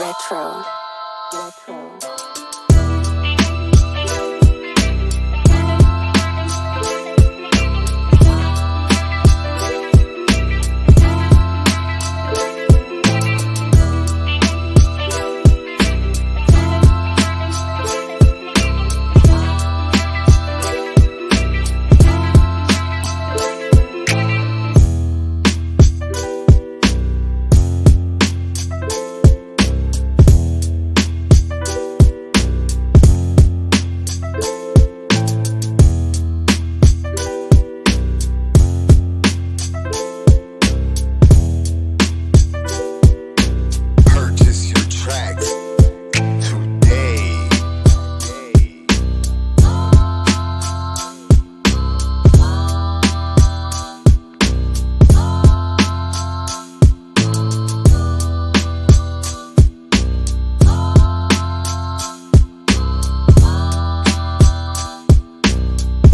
Retro. Retro. Purchase your tracks today.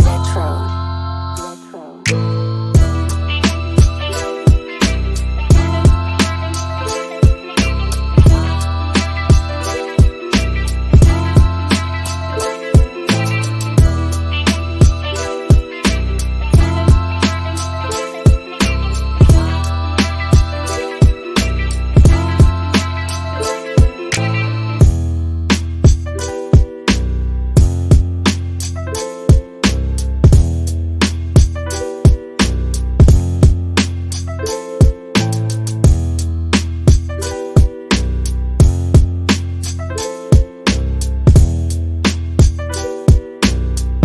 Retro.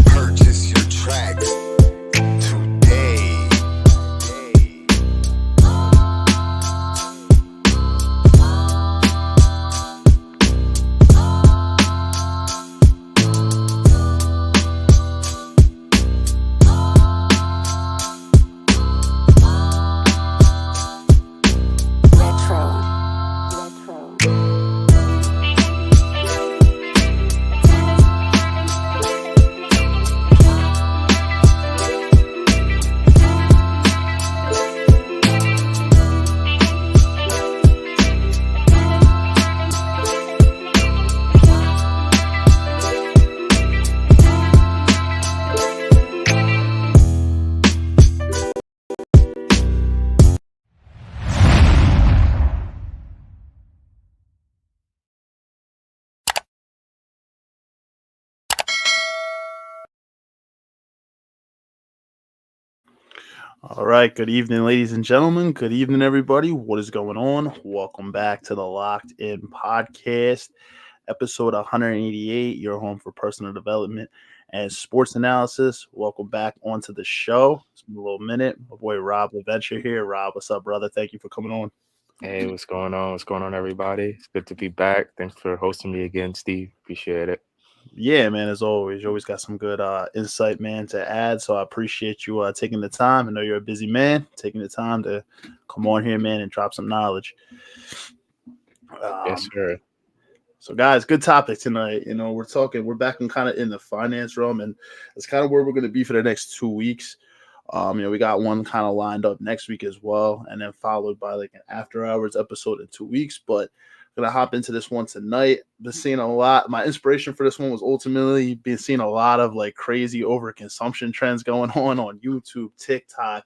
Purchase your tracks today. Retro. All right. Good evening, ladies and gentlemen. Good evening, everybody. What is going on? Welcome back to the Locked In Podcast, episode 188, your home for personal development and sports analysis. Welcome back onto the show. It's been a little minute. My boy Rob Laventure here. Rob, what's up, brother? Thank you for coming on. Hey, what's going on? What's going on, everybody? It's good to be back. Thanks for hosting me again, Steve. Appreciate it. Yeah, man, as always, you always got some good insight, man, to add. So I appreciate you taking the time. I know you're a busy man, taking the time to come on here, man, and drop some knowledge. Yes, sir. So, guys, good topic tonight. We're back in kind of in the finance realm, and that's kind of where we're going to be for the next 2 weeks. We got one kind of lined up next week as well, and then followed by like an after hours episode in 2 weeks. But I'm gonna hop into this one tonight. Been seeing a lot. My inspiration for this one was ultimately been seeing a lot of like crazy overconsumption trends going on YouTube, TikTok,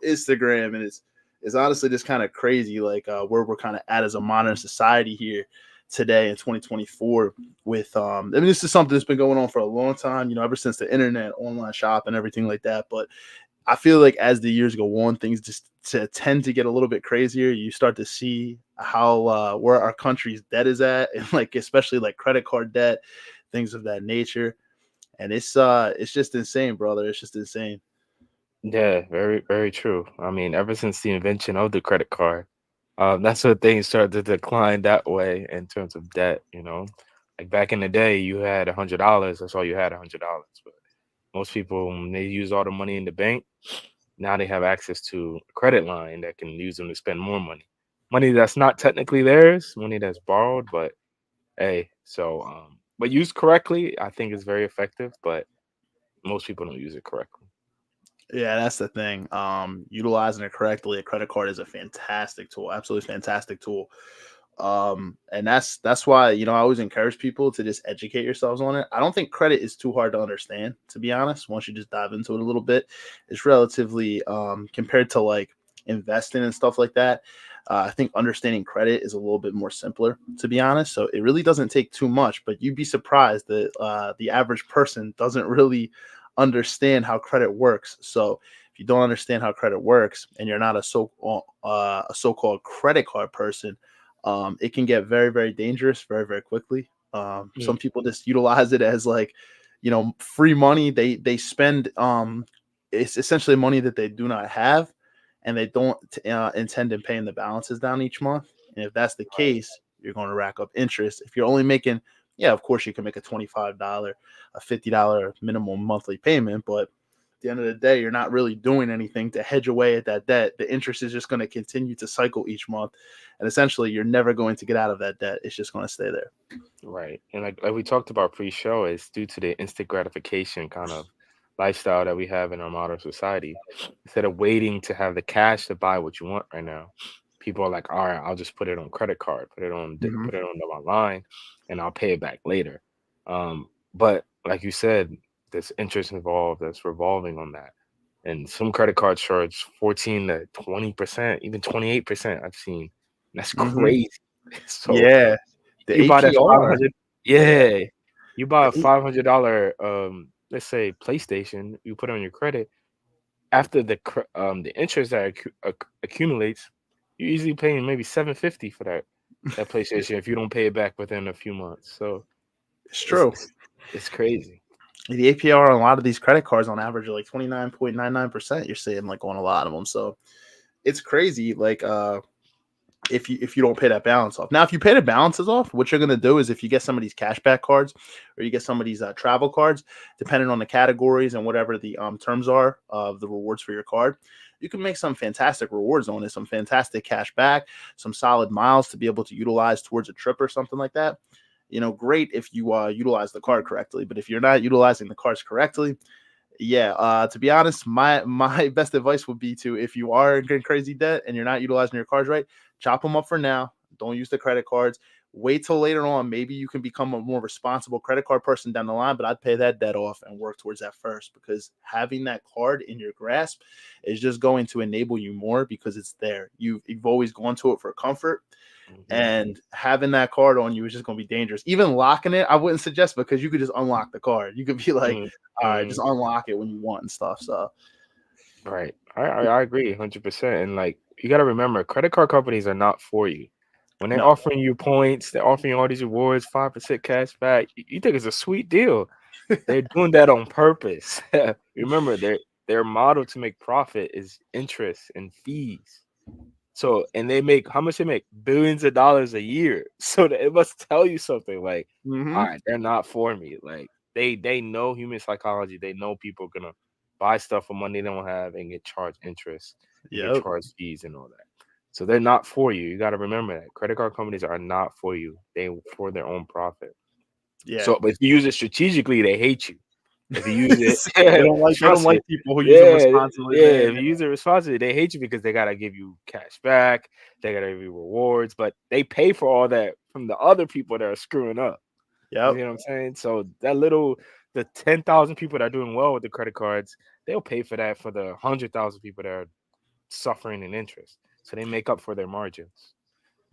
Instagram, and it's honestly just kind of crazy, like where we're kind of at as a modern society here today in 2024 with this is something that's been going on for a long time, ever since the internet, online shop and everything like that. But I feel like as the years go on, things just tend to get a little bit crazier. You start to see how where our country's debt is at, and like especially like credit card debt, things of that nature. And it's just insane, brother. It's just insane. Yeah, very, very true. I mean, ever since the invention of the credit card, that's when things started to decline that way in terms of debt, Like back in the day, you had $100, that's all you had, $100. But most people, when they use all the money in the bank, now they have access to a credit line that can use them to spend more money. Money that's not technically theirs, money that's borrowed, but hey, but used correctly, I think is very effective, but most people don't use it correctly. Yeah, that's the thing. Utilizing it correctly, a credit card is a fantastic tool, absolutely fantastic tool. And that's why, I always encourage people to just educate yourselves on it. I don't think credit is too hard to understand, to be honest. Once you just dive into it a little bit, it's relatively compared to like investing and stuff like that. I think understanding credit is a little bit more simpler, to be honest. So it really doesn't take too much, but you'd be surprised that the average person doesn't really understand how credit works. So if you don't understand how credit works and you're not a so-called credit card person, it can get very, very dangerous very, very quickly. Some people just utilize it as like, free money. They spend it's essentially money that they do not have, and they don't intend in paying the balances down each month. And if that's the case, you're going to rack up interest. If you're only making, yeah, of course you can make a $25, a $50 minimum monthly payment, but at the end of the day, you're not really doing anything to hedge away at that debt. The interest is just going to continue to cycle each month. And essentially, you're never going to get out of that debt. It's just going to stay there. Right. And like we talked about pre-show, is due to the instant gratification kind of lifestyle that we have in our modern society. Instead of waiting to have the cash to buy what you want right now, people are like, all right, I'll just put it on credit card, put it on my line, and I'll pay it back later. But like you said, there's interest involved that's revolving on that. And some credit cards charge 14 to 20%, even 28%. I've seen. That's Mm-hmm. crazy. So Yeah. The you buy that APR. 500, yeah. You buy a $500, let's say PlayStation, you put it on your credit. After the interest that accumulates, you're easily paying maybe $750 for that PlayStation if you don't pay it back within a few months. So It's it's true. it's, it's crazy. The APR on a lot of these credit cards on average are like 29.99%. You're seeing like on a lot of them. So it's crazy. Like if you don't pay that balance off. Now, if you pay the balances off, what you're gonna do is if you get some of these cashback cards or you get some of these travel cards, depending on the categories and whatever the terms are of the rewards for your card, you can make some fantastic rewards on it, some fantastic cash back, some solid miles to be able to utilize towards a trip or something like that. Great if you utilize the card correctly. But if you're not utilizing the cards correctly, yeah, to be honest, my best advice would be to, if you are in crazy debt and you're not utilizing your cards right, chop them up for now. Don't use the credit cards. Wait till later on. Maybe you can become a more responsible credit card person down the line, but I'd pay that debt off and work towards that first, because having that card in your grasp is just going to enable you more because it's there. You've always gone to it for comfort. And having that card on you is just going to be dangerous. Even locking it, I wouldn't suggest, because you could just unlock the card. You could be like, all right, just unlock it when you want and stuff. So, Right. I agree 100%. And like, you got to remember, credit card companies are not for you. When they're no. offering you points, they're offering you all these rewards, 5% cash back. You think it's a sweet deal. They're doing that on purpose. Remember, their model to make profit is interest and fees. So, and they make, how much they make? Billions of dollars a year. So it must tell you something like, all right, they're not for me. Like, they know human psychology. They know people are gonna buy stuff for money they don't have and get charged interest and get Yep. charged fees and all that. So they're not for you. You got to remember that credit card companies are not for you. They for their own profit. Yeah. So, but if you use it strategically, they hate you. If you use it, they don't trust like me. people who use them Yeah, responsibly, yeah. man. If you use it responsibly, they hate you because they gotta give you cash back. They gotta give you rewards, but they pay for all that from the other people that are screwing up. You Yep. know what I'm saying? So the 10,000 people that are doing well with the credit cards, they'll pay for that for the 100,000 people that are suffering in interest. So they make up for their margins.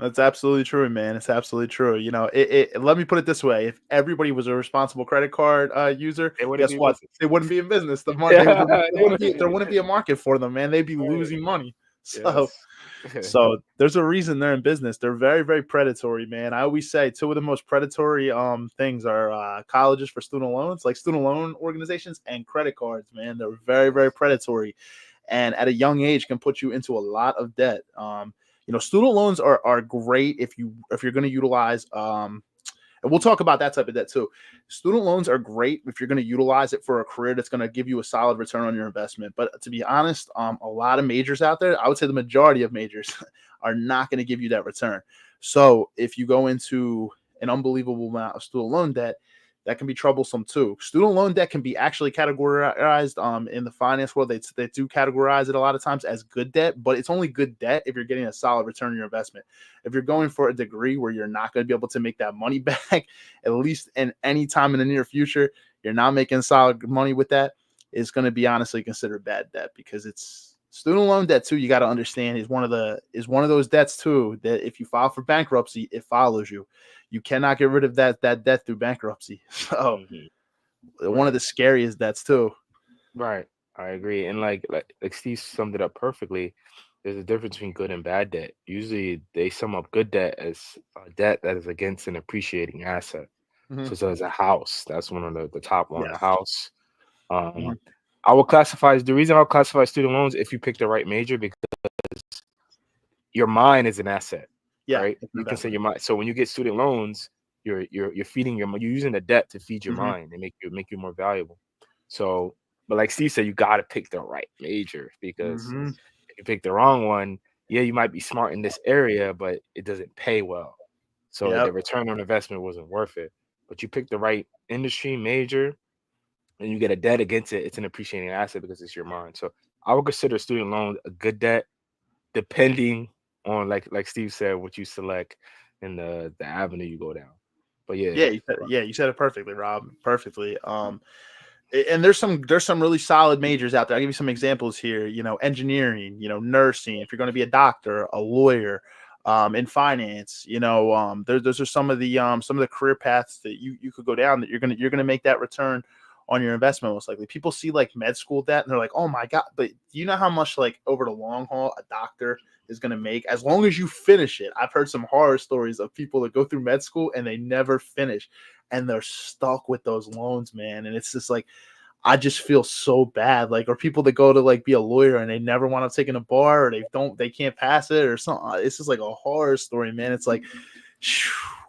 That's absolutely true, man. It's absolutely true. Let me put it this way: if everybody was a responsible credit card user, They wouldn't guess be what? business. They wouldn't be in business. Yeah, There wouldn't be a market for them, man. They'd be losing money. So, yes. so there's a reason they're in business. They're very, very predatory, man. I always say two of the most predatory things are colleges for student loans, like student loan organizations, and credit cards, man. They're very, very predatory, and at a young age can put you into a lot of debt. Student loans are great if you're going to utilize and we'll talk about that type of debt too. Student loans are great if you're going to utilize it for a career that's going to give you a solid return on your investment. But to be honest, a lot of majors out there, I would say the majority of majors are not going to give you that return. So if you go into an unbelievable amount of student loan debt, that can be troublesome too. Student loan debt can be actually categorized in the finance world. They do categorize it a lot of times as good debt, but it's only good debt if you're getting a solid return on your investment. If you're going for a degree where you're not going to be able to make that money back, at least in any time in the near future, you're not making solid money with that, it's going to be honestly considered bad debt, because it's student loan debt too. You got to understand is one of those debts too that if you file for bankruptcy, it follows you. You cannot get rid of that debt through bankruptcy. So one of the scariest debts too. Right. I agree. And like Steve summed it up perfectly. There's a difference between good and bad debt. Usually they sum up good debt as a debt that is against an appreciating asset. Mhm. So as a house, that's one of the top one, the Yes. house. Mhm. I will classify the reason I'll classify student loans if you pick the right major, because your mind is an asset, Yeah, right? it's an You can say investment. your mind. So when you get student loans, you're feeding you're using the debt to feed your Mhm. mind and make you more valuable. So, but like Steve said, you got to pick the right major, because Mhm. if you pick the wrong one, yeah, you might be smart in this area, but it doesn't pay well. So the Yep. return on investment wasn't worth it. But you pick the right industry major and you get a debt against it, it's an appreciating asset because it's your mind. So I would consider student loan a good debt, depending on like Steve said, what you select and the avenue you go down. But yeah, You said it perfectly, Rob. Perfectly. And there's some really solid majors out there. I'll give you some examples here. Engineering, nursing. If you're going to be a doctor, a lawyer, in finance, those are some of the career paths that you could go down that you're gonna make that return on your investment most likely. People see like med school debt and they're like, oh my god, but do you know how much like over the long haul a doctor is going to make as long as you finish it? I've heard some horror stories of people that go through med school and they never finish and they're stuck with those loans, man. And it's just like, I just feel so bad. Like, or people that go to like be a lawyer and they never want to take in a bar, or they can't pass it or something. It's just like a horror story, man. It's like,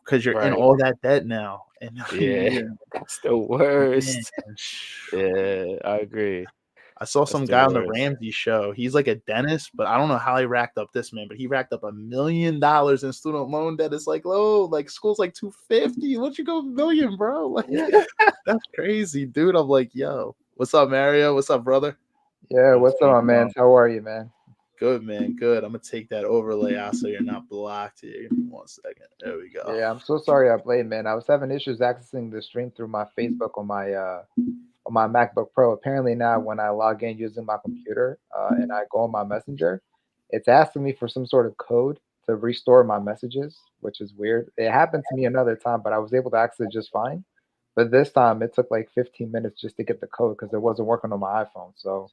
because you're in right. all that debt now. And Yeah, yeah, that's the man. worst. Yeah, I agree. I saw That's some the guy on the worst. Ramsey show. He's like a dentist, but I don't know how he racked up this, man. But he racked up $1 million in student loan debt. It's like, oh, like school's like 250. What you go $1 million, bro? Like, that's crazy, dude. I'm like, yo, what's up, Mario? What's up, brother? Yeah, What's what's up, going my man? on? How are you, man? Good, man. Good. I'm gonna take that overlay out so you're not blocked here. Give me 1 second. There we go. Yeah, I'm so sorry I'm late, man. I was having issues accessing the stream through my Facebook on my MacBook Pro. Apparently now when I log in using my computer and I go on my Messenger, it's asking me for some sort of code to restore my messages, which is weird. It happened to me another time, but I was able to access it just fine. But this time it took like 15 minutes just to get the code because it wasn't working on my iPhone. So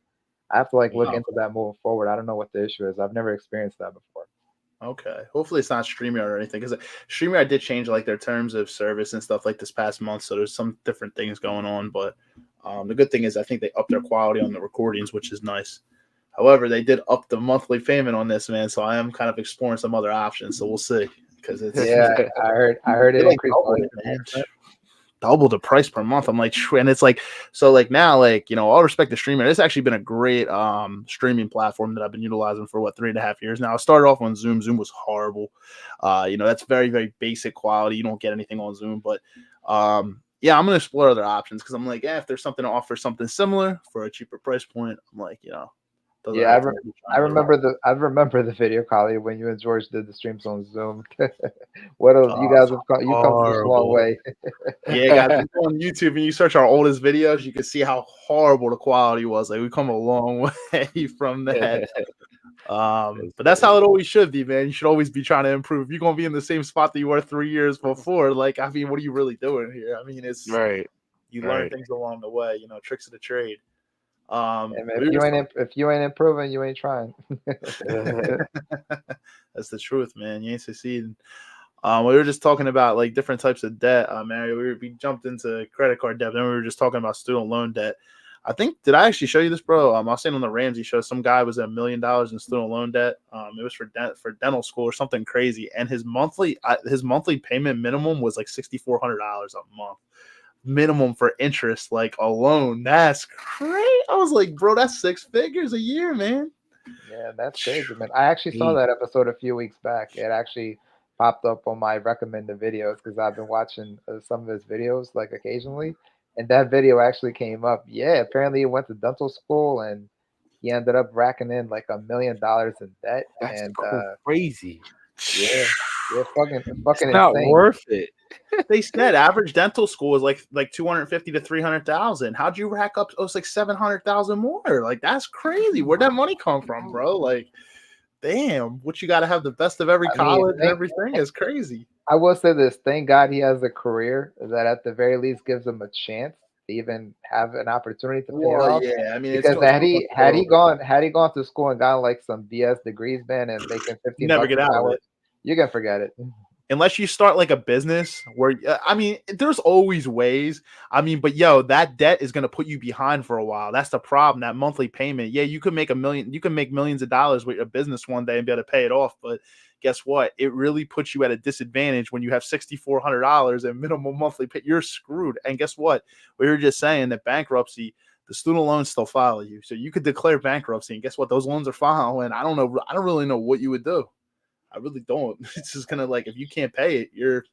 I have to like look Wow. into that moving forward. I don't know what the issue is. I've never experienced that before. Okay. Hopefully it's not StreamYard or anything, because StreamYard did change like their terms of service and stuff like this past month. So there's some different things going on. But the good thing is I think they upped their quality on the recordings, which is nice. However, they did up the monthly payment on this, man. So I am kind of exploring some other options. So we'll see, because it's Yeah, I heard they it like increased by doubled like it, man. 50%. Double the price per month. I'm like, and it's like, so like now, like, all respect to streaming. It's actually been a great streaming platform that I've been utilizing for 3.5 years now. I started off on Zoom. Zoom was horrible. That's very, very basic quality. You don't get anything on Zoom, but yeah, I'm gonna explore other options because I'm like, if there's something to offer something similar for a cheaper price point, I'm like, doesn't Yeah, hurt to maybe try I another one. remember the video, Kali, when you and George did the streams on Zoom. What else? You guys It's have come, you've come such a long horrible. way. Yeah, guys, if you go on YouTube and you search our oldest videos, you can see how horrible the quality was. Like, we come a long way from that. That's But that's how it funny. always should be, man. You should always be trying to improve. You're gonna be in the same spot that you were 3 years before. Like, I mean, what are you really doing here? I mean, it's Right, you learn right. things along the way, tricks of the trade. And But we were just if you ain't improving, you ain't trying. that's the truth, man. You ain't succeeding. We were just talking about like different types of debt, Mario. We jumped into credit card debt, then we were just talking about student loan debt. I think did I actually show you this, bro? I was saying on the Ramsey show, some guy was at $1 million in student loan debt. It was for dental school or something crazy, and his monthly payment minimum was like $6,400 a month, minimum for interest, like alone. That's crazy. I was like, bro, that's 6 figures a year, man. Yeah, that's crazy, man. I actually saw Mm, that episode a few weeks back. It actually popped up on my recommended videos because I've been watching some of his videos like occasionally, and that video actually came up. Yeah, apparently he went to dental school and he ended up racking in like $1 million in debt, That's and crazy. yeah, yeah, It's fucking not insane. worth it. They said average dental school is like 250 to 300,000. How'd you rack up? Oh, it's like 700,000 more. Like that's crazy. Where'd that money come from, bro? Like, damn, what you got to have the best of every I mean, college and everything is crazy. I will say this: thank God he has a career that, at the very least, gives him a chance to even have an opportunity to pay it Well, off. yeah, I mean, Because it's had he gone to school and gotten like some BS degrees, man, and making you 15 never bucks get an out of hour, it. you can forget it. Unless you start like a business where I mean, there's always ways. I mean, but yo, that debt is gonna put you behind for a while. That's the problem. That monthly payment. Yeah, you could make you can make millions of dollars with a business one day and be able to pay it off. But guess what? It really puts you at a disadvantage when you have $6,400 in minimum monthly pay. You're screwed. And guess what? We were just saying that bankruptcy, the student loans still follow you. So you could declare bankruptcy, and guess what? Those loans are following. I don't know. I don't really know what you would do. I really don't. It's just gonna like if you can't pay it, you're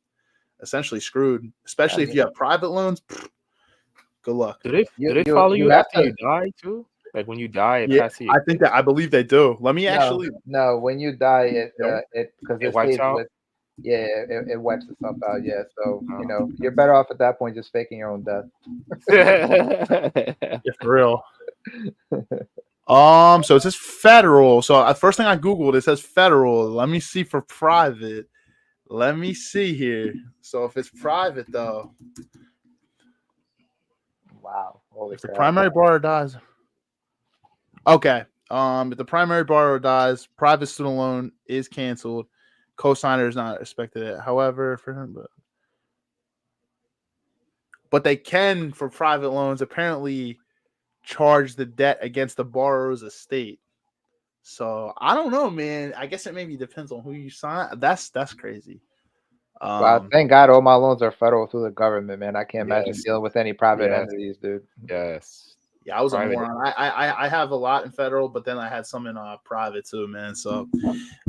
essentially screwed. I Especially if you mean, have private loans. Good luck. Do they you follow you you have after to. you die too? Like when you die, it Yeah, passes your I think that I believe they do. Let me No, actually. no. When you die, No? it because it it wipes stays out. with. Yeah, it wipes itself out. Yeah, so Oh, you're better off at that point just faking your own death. okay. Yeah, for real. So it says federal. So first thing I googled, it says federal. Let me see for private. Let me see here. So if it's private though, Wow, holy if the crap! primary borrower dies, okay. If the primary borrower dies, private student loan is canceled. Co-signer is not expected it. However, for him, but they can for private loans apparently charge the debt against the borrower's estate. So I don't know, man. I guess it maybe depends on who you sign. That's crazy. Well, thank God all my loans are federal through the government, man. I can't imagine Yes. dealing with any private Yes. entities, dude. Yes. Yeah, I was a Private. moron. I have a lot in federal, but then I had some in private too, man. So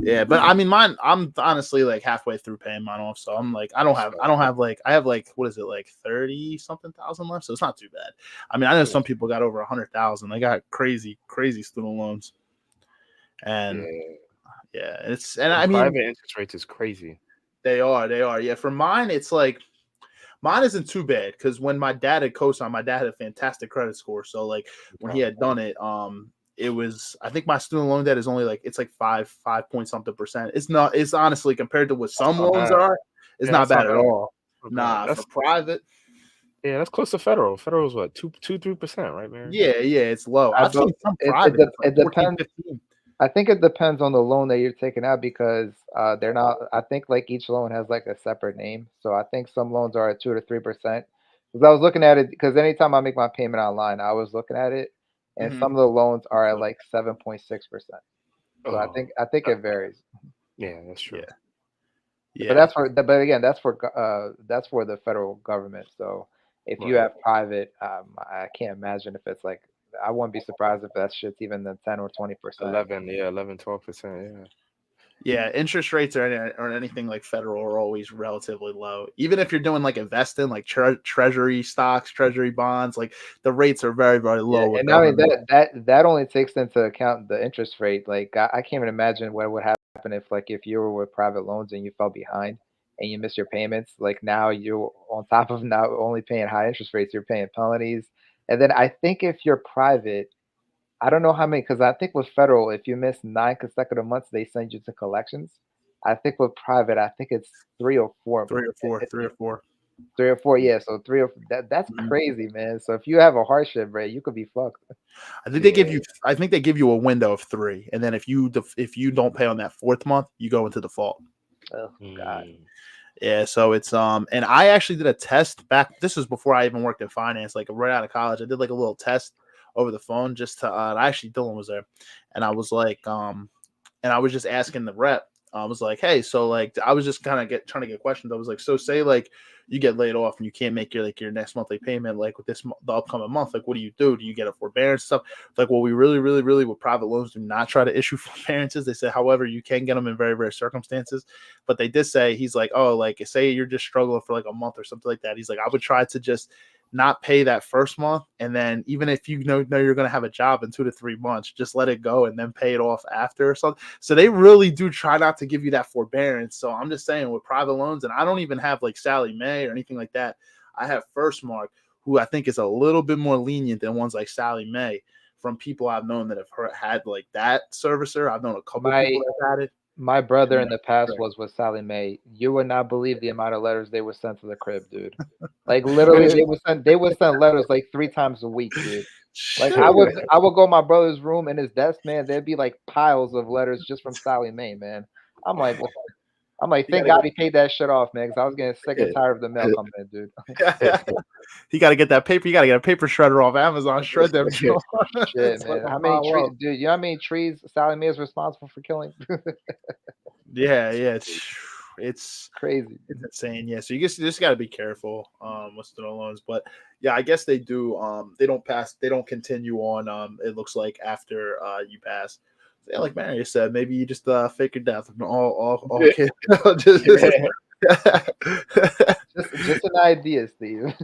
yeah, but I mean, mine. I'm honestly like halfway through paying mine off, so I'm like, I don't have like, I have like, what is it, like 30 something thousand left, so it's not too bad. I mean, I know some people got over 100,000. They got crazy student loans, and Yeah. yeah, and And I mean, private interest rates is crazy. they are. Yeah, for mine, it's like mine isn't too bad because when my dad had co-signed, my dad had a fantastic credit score. So like when he had done it, it was I think my student loan debt is only like it's like five point something percent. It's not. It's honestly compared to what some Not loans bad. are, it's Yeah, not that's not bad at bad. all. Not bad. Nah, for private, That's close to federal. Federal is what 3%, right, Mary? yeah, it's low. I I've don't. seen some It private. It's like it 14, depends. 15. I think it depends on the loan that you're taking out because they're not. I think like each loan has like a separate name. So I think some loans are at 2 to 3%. Because I was looking at it because anytime I make my payment online, I was looking at it, and Mm-hmm. some of the loans are at So, like 7.6%. So I Oh, think it varies. yeah, that's true. But yeah. but again, that's for the federal government. So if you Right. have private, I can't imagine if it's like I wouldn't be surprised if that shit's even the 10 or 20%. 12%. Yeah. Yeah, interest rates or anything like federal are always relatively low. Even if you're doing like investing, like treasury stocks, treasury bonds, like the rates are very, very Yeah, low with and not only government. that only takes into account the interest rate. Like I can't even imagine what would happen if you were with private loans and you fell behind and you missed your payments. Like now you're on top of not only paying high interest rates, you're paying penalties. And then I think if you're private, I don't know how many because I think with federal, if you miss 9 consecutive months, they send you to collections. I think with private, I think it's 3 or 4. Three or four. 3 or 4, yeah. So that's Mhm. crazy, man. So if you have a hardship rate, you could be fucked. I think they give Yeah. you. I think they give you a window of 3, and then if you don't pay on that fourth month, you go into default. Oh God. Mm. Yeah, so it's and I actually did a test back. This was before I even worked in finance, like right out of college. I did like a little test over the phone just to. Actually, Dylan was there, and I was like, and I was just asking the rep. I was like, hey, so like I was just kind of trying to get questions. I was like, so say like you get laid off and you can't make your next monthly payment like with the upcoming month, like what do you do? Do you get a forbearance stuff? It's like, well, we really with private loans do not try to issue forbearances. They said, however, you can get them in very rare circumstances. But they did say, he's like, oh, like say you're just struggling for like a month or something like that. He's like, I would try to just not pay that first month, and then even if you know you're going to have a job in 2 to 3 months, just let it go and then pay it off after or something. So they really do try not to give you that forbearance. So I'm just saying with private loans, and I don't even have like Sally Mae or anything like that. I have First Mark, who I think is a little bit more lenient than ones like Sally Mae. From people I've known that have had like that servicer, I've known a couple people that have had it. My brother in the past was with Sally Mae. You would not believe the amount of letters they would send to the crib, dude. Like literally, they would send letters like 3 times a week, dude. Like I would go in my brother's room and his desk, man. There'd be like piles of letters just from Sally Mae, man. I'm like, thank God he paid that shit off, man, because I was getting sick and tired of the mail coming in, dude. You got to get that paper. You got to get a paper shredder off Amazon. Shred them. Shit, man. How many trees, dude? You know how many trees Sally Mae is responsible for killing? Yeah, it's crazy. It's insane. Yeah, so you just got to be careful with student loans. But yeah, I guess they do. They don't continue on. It looks like after you pass. So, yeah, like Marius said, maybe you just fake your death. All kids. just an idea, Steve.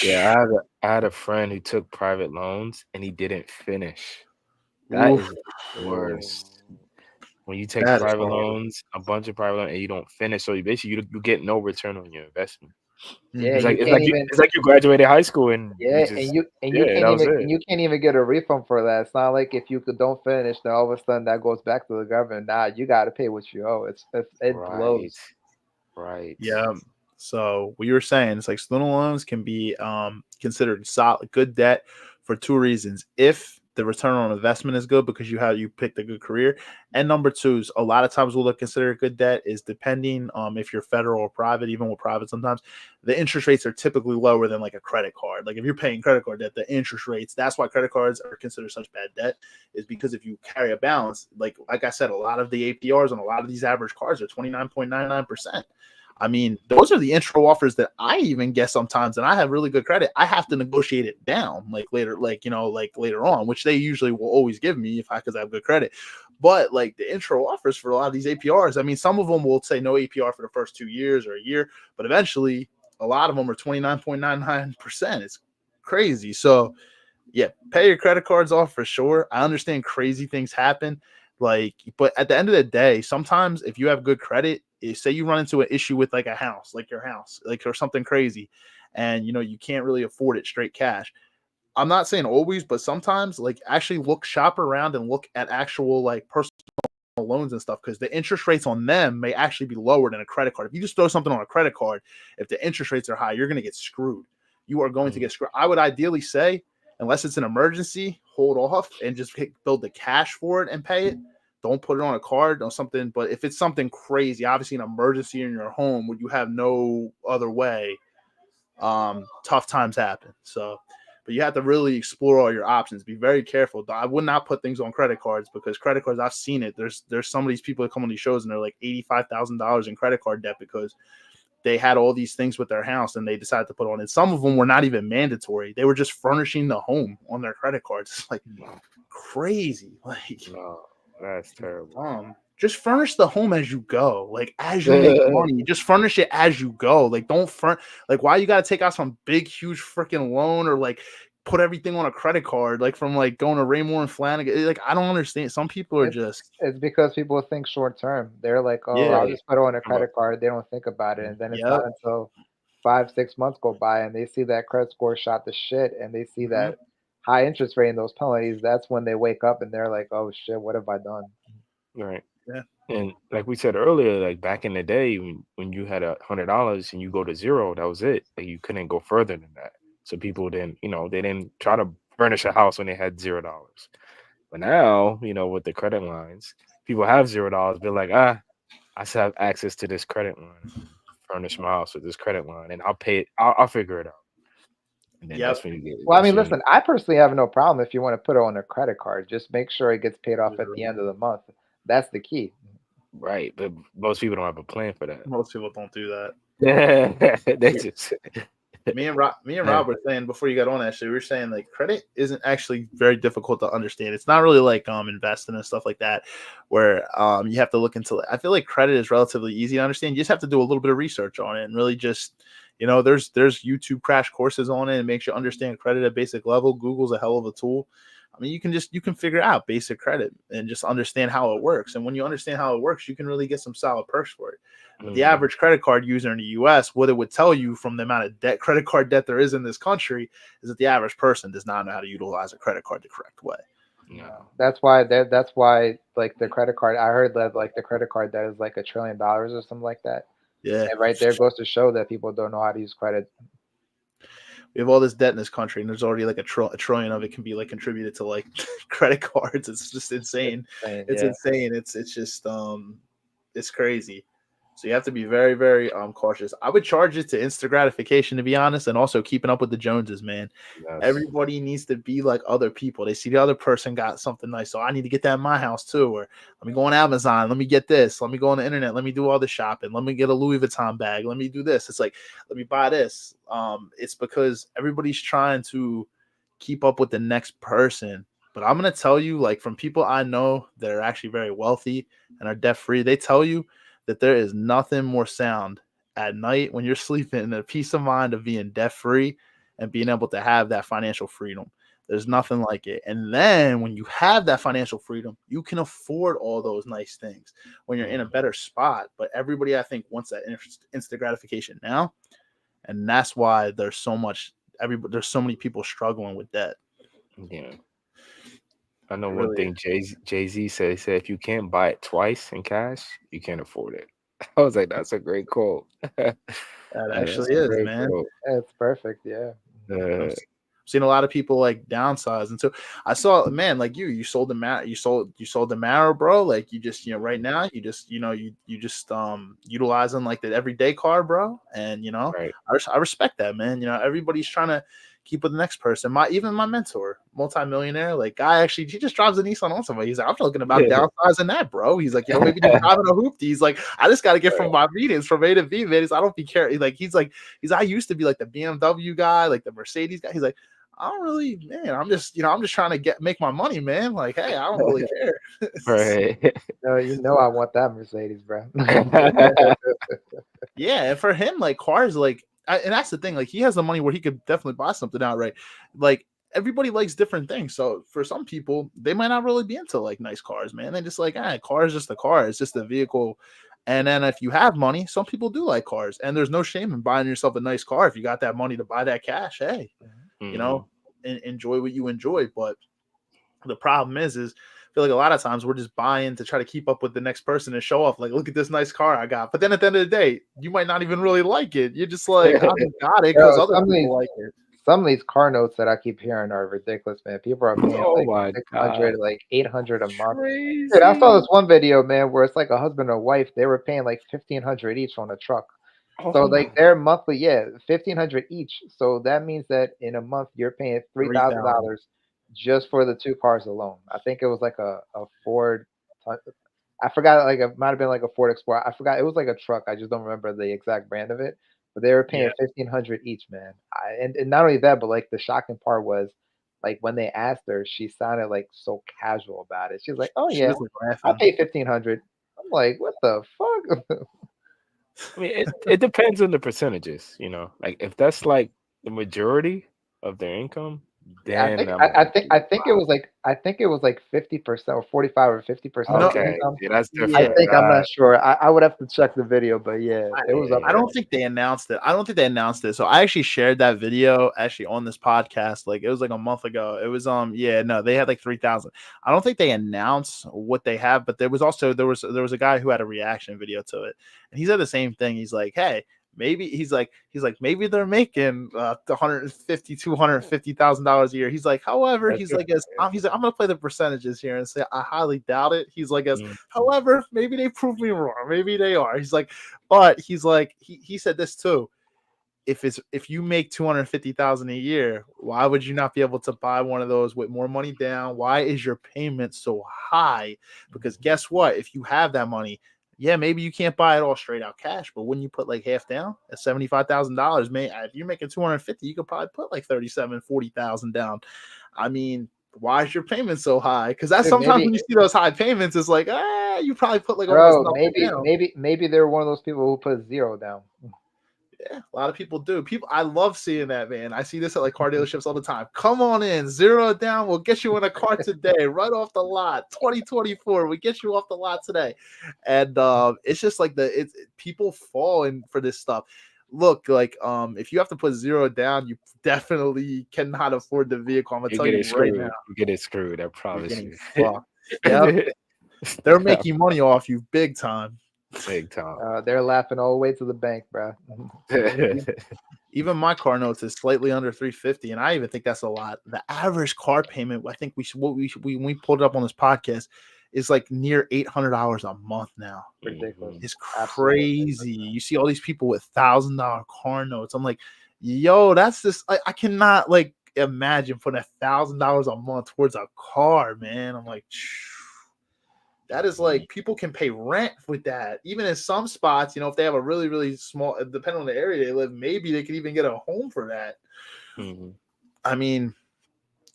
Yeah, I had a friend who took private loans and he didn't finish. That is the worst. When you take private loans, a bunch of private loans, and you don't finish, so you get no return on your investment. Yeah, it's like you graduated high school and you can't even get a refund for that. It's not like if you don't finish, then all of a sudden that goes back to the government. Nah, you got to pay what you owe. It blows. Right. Yeah. So what you were saying, it's like student loans can be considered solid, good debt for 2 reasons. If the return on investment is good because you picked a good career, and number 2 is a lot of times we'll consider good debt is depending if you're federal or private. Even with private, sometimes the interest rates are typically lower than like a credit card. Like if you're paying credit card debt, the interest rates, that's why credit cards are considered such bad debt, is because if you carry a balance, like I said, a lot of the APRs on a lot of these average cards are 29.99%. I mean, those are the intro offers that I even get sometimes, and I have really good credit. I have to negotiate it down later on, which they usually will always give me because I have good credit. But like the intro offers for a lot of these APRs, I mean, some of them will say no APR for the first 2 years or a year, but eventually a lot of them are 29.99%. It's crazy. So yeah, pay your credit cards off for sure. I understand crazy things happen. But at the end of the day, sometimes if you have good credit, say you run into an issue with like a house, like your house, like or something crazy, and you can't really afford it straight cash. I'm not saying always, but sometimes like actually shop around and look at actual like personal loans and stuff, because the interest rates on them may actually be lower than a credit card. If you just throw something on a credit card, if the interest rates are high, you're going to get screwed. You are going to get screwed. I would ideally say, unless it's an emergency, hold off and just build the cash for it and pay it. Don't put it on a card or something. But if it's something crazy, obviously an emergency in your home where you have no other way, tough times happen. So, but you have to really explore all your options. Be very careful. I would not put things on credit cards, because credit cards, I've seen it. There's some of these people that come on these shows and they're like $85,000 in credit card debt because they had all these things with their house and they decided to put on it. Some of them were not even mandatory. They were just furnishing the home on their credit cards. It's like crazy. Like, no, that's terrible. Just furnish the home as you go. Like as you make money, just furnish it as you go. Like don't why you got to take out some big, huge freaking loan or like put everything on a credit card, like from like going to Raymore and Flanagan. Like I don't understand. Some people are it's because people think short term. They're like, oh, I'll just put it on a credit card. They don't think about it. And then it's not until 5-6 months go by and they see that credit score shot to shit and they see that high interest rate and those penalties. That's when they wake up and they're like, oh shit, what have I done? Right. Yeah. And like we said earlier, like back in the day when you had $100 and you go to zero, that was it. Like you couldn't go further than that. So people didn't, they didn't try to furnish a house when they had $0. But now, with the credit lines, people have $0. They're like, I still have access to this credit line. Furnish my house with this credit line, and I'll pay it. I'll figure it out. And then that's when you get. Well, I mean, listen, I personally have no problem if you want to put it on a credit card. Just make sure it gets paid off at the end of the month. That's the key. Right, but most people don't have a plan for that. Most people don't do that. They just Me and Rob were saying before you got on, actually, we were saying like credit isn't actually very difficult to understand. It's not really like investing and stuff like that, where you have to look into. I feel like credit is relatively easy to understand. You just have to do a little bit of research on it and really just, there's YouTube crash courses on it and makes you understand credit at basic level. Google's a hell of a tool. I mean, you can figure out basic credit and just understand how it works. And when you understand how it works, you can really get some solid perks for it. But the average credit card user in the U.S., what it would tell you from the amount of credit card debt there is in this country, is that the average person does not know how to utilize a credit card the correct way. no. That's why like the credit card. I heard that like the credit card debt is like $1 trillion or something like that. Yeah, And right there goes to show that people don't know how to use credit. we have all this debt in this country, and there's already like a trillion of it can be like contributed to like credit cards. It's just insane. It's insane. It's just it's crazy. So you have to be very, very cautious. I would charge it to instant gratification, to be honest, and also keeping up with the Joneses, man. Yes. Everybody needs to be like other people. They see the other person got something nice, so I need to get that in my house too. Or let me go on Amazon. Let me get this. Let me go on the internet. Let me do all the shopping. Let me get a Louis Vuitton bag. Let me do this. It's like, let me buy this. It's because everybody's trying to keep up with the next person. But I'm going to tell you, like from people I know that are actually very wealthy and are debt free, they tell you that there is nothing more sound at night when you're sleeping and the peace of mind of being debt free and being able to have that financial freedom. There's nothing like it. And then when you have that financial freedom, you can afford all those nice things when you're in a better spot. But everybody, I think, wants that instant gratification now. And that's why there's so many people struggling with debt. Yeah. I know It one really thing Jay-Z said. He said, if you can't buy it twice in cash, you can't afford it. I was like, that's a great quote. That actually is, man. Yeah, it's perfect. Yeah. I've seen a lot of people like downsize, and so I saw, man, like you sold the marrow, bro. Like you just, right now you just, you just utilizing like the everyday car, bro. And Right. I respect that, man. Everybody's trying to keep with the next person. Even my mentor, multimillionaire, like guy, actually, he just drives a Nissan on somebody. He's like, I'm talking about downsizing that, bro. He's like, maybe just driving a hoopty. He's like, I just got to get from my meetings from A to B, man. I don't be caring. Like, he's I used to be like the BMW guy, like the Mercedes guy. He's like, I don't really, man. I'm just trying to make my money, man. Like, hey, I don't really care. Right. No, I want that Mercedes, bro. Yeah, and for him, like cars, like, and that's the thing. Like, he has the money where he could definitely buy something outright. Like, everybody likes different things. So for some people, they might not really be into like nice cars, man. They just like, car is just a car. It's just a vehicle. And then if you have money, some people do like cars, and there's no shame in buying yourself a nice car if you got that money to buy that cash. Hey, enjoy what you enjoy. But the problem is I feel like a lot of times we're just buying to try to keep up with the next person and show off. Like, look at this nice car I got. But then at the end of the day, you might not even really like it. You're just like, I just got it because other people like it. Some of these car notes that I keep hearing are ridiculous, man. People are paying like 600, like 800 a month. Crazy. Dude, I saw this one video, man, where it's like a husband and wife. They were paying like 1,500 each on a truck. So like their monthly, 1,500 each. So that means that in a month you're paying $3,000 just for the two cars alone. I think it was like a Ford. I forgot, like it might have been like a Ford Explorer. I forgot. It was like a truck. I just don't remember the exact brand of it. But they were paying 1,500 each, man. And not only that, but like the shocking part was, like when they asked her, she sounded like so casual about it. She was like, "Oh yeah, I pay 1,500." I'm like, "What the fuck?" I mean, it depends on the percentages, Like if that's like the majority of their income, then I think it was like 50% or 45 or 50%. Okay, that's different. I think I'm not sure. I would have to check the video, but yeah, it was up. I don't think they announced it. So I actually shared that video on this podcast. Like it was like a month ago. It was they had like 3,000. I don't think they announced what they have, but there was a guy who had a reaction video to it, and he said the same thing. He's like, hey, maybe maybe they're making $250,000 a year. He's like, however, I'm gonna play the percentages here and say I highly doubt it. He's like, however, maybe they prove me wrong. Maybe they are. He's like, but he's like, he said this too. if you make 250,000 a year, why would you not be able to buy one of those with more money down? Why is your payment so high? Because guess what? If you have that money, yeah, maybe you can't buy it all straight out cash, but when you put like half down at $75,000, man, if you're making 250, you could probably put like 40,000 down. I mean, why is your payment so high? Because that's Dude, sometimes when maybe, you see those high payments, it's like, you probably put like almost bro, nothing down. maybe they're one of those people who put zero down. Yeah, a lot of people do. I love seeing that, man. I see this at like car dealerships all the time. Come on in, zero down. We'll get you in a car today, right off the lot. 2024, we get you off the lot today. And it's just like people fall in for this stuff. Look, like if you have to put zero down, you definitely cannot afford the vehicle. I'm gonna You tell get you it right screwed. now. You get it screwed. I You're promise getting you. fucked. Yep, they're making money off you big time. Big time. They're laughing all the way to the bank, bro. Even my car notes is slightly under 350, and I even think that's a lot. The average car payment, I think when we pulled it up on this podcast, is like near $800 a month now. Ridiculous. It's Absolutely crazy. You see all these people with $1,000 car notes. I'm like, yo, that's just I cannot like imagine putting $1,000 a month towards a car, man. I'm like, that is like people can pay rent with that. Even in some spots, if they have a really, really small, depending on the area they live, maybe they could even get a home for that. Mm-hmm. I mean,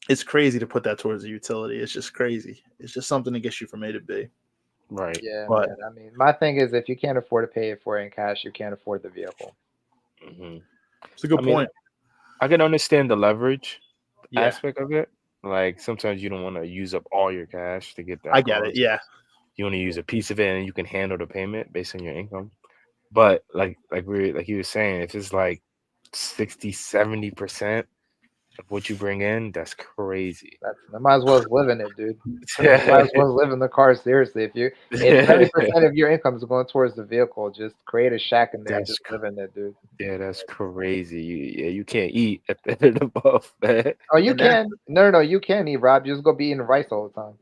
it's crazy to put that towards a utility. It's just crazy. It's just something to get you from A to B. Right. Yeah, But man. I mean, my thing is if you can't afford to pay it for it in cash, you can't afford the vehicle. Mm-hmm. it's a good I mean, point. I can understand the leverage Yeah, aspect of it. Like sometimes you don't want to use up all your cash to get that I get car. it. Yeah. You want to use a piece of it and you can handle the payment based on your income. But like you were saying, if it's like 60-70% of what you bring in, that's crazy. I might as well live in it, dude. You might as well live in the car seriously. If 70% of your income is going towards the vehicle, just create a shack in there and That's just live in it, dude. Yeah, that's crazy. You can't eat at the end of the month, man. Oh, you And that, can. No, you can eat, Rob. You just go be eating rice all the time.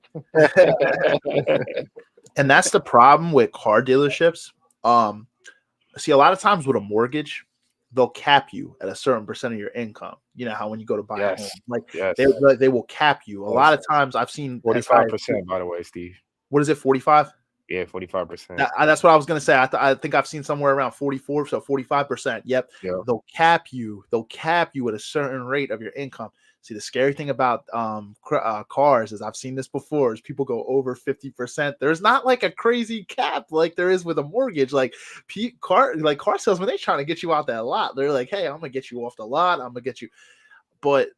and that's the problem with car dealerships. See, a lot of times with a mortgage, they'll cap you at a certain percent of your income. You know how when you go to buy a home, Yes, like yes. they will cap you. A lot of times I've seen as high as 45%, by the way, Steve. what is it, 45? Yeah, 45%. That's what I was gonna say. I think I've seen somewhere around 44, so 45%. Yep, Yeah. they'll cap you. They'll cap you at a certain rate of your income. See, the scary thing about cars is I've seen this before. Is people go over 50%. There's not like a crazy cap like there is with a mortgage. Like car salesmen, they trying to get you out that lot. They're like, hey, I'm gonna get you off the lot. I'm gonna get you, but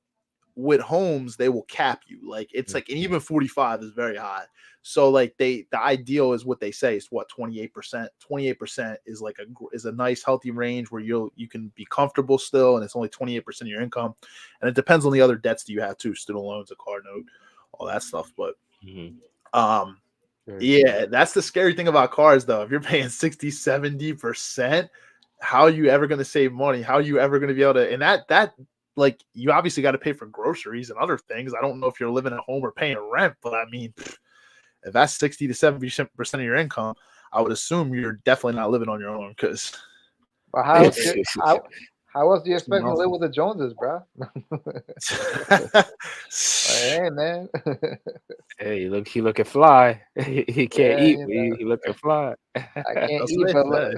with homes they will cap you. Like it's like, and even 45 is very high. So like the ideal is what they say is what 28%. 28% is like a nice healthy range where you can be comfortable still, and it's only 28% of your income, and it depends on the other debts that you have too, student loans, a car note, all that stuff. But yeah, that's the scary thing about cars though. If you're paying 60-70%, how are you ever going to save money? How are you ever going to be able to, and that like you obviously got to pay for groceries and other things. I don't know if you're living at home or paying rent, but I mean, if that's 60-70% of your income, I would assume you're definitely not living on your own because But how else do you expect to live with the Joneses, bro? Hey, man. Hey, he looking fly. He can't Yeah, eat, you but know, he looking fly. I can't that's eat, what but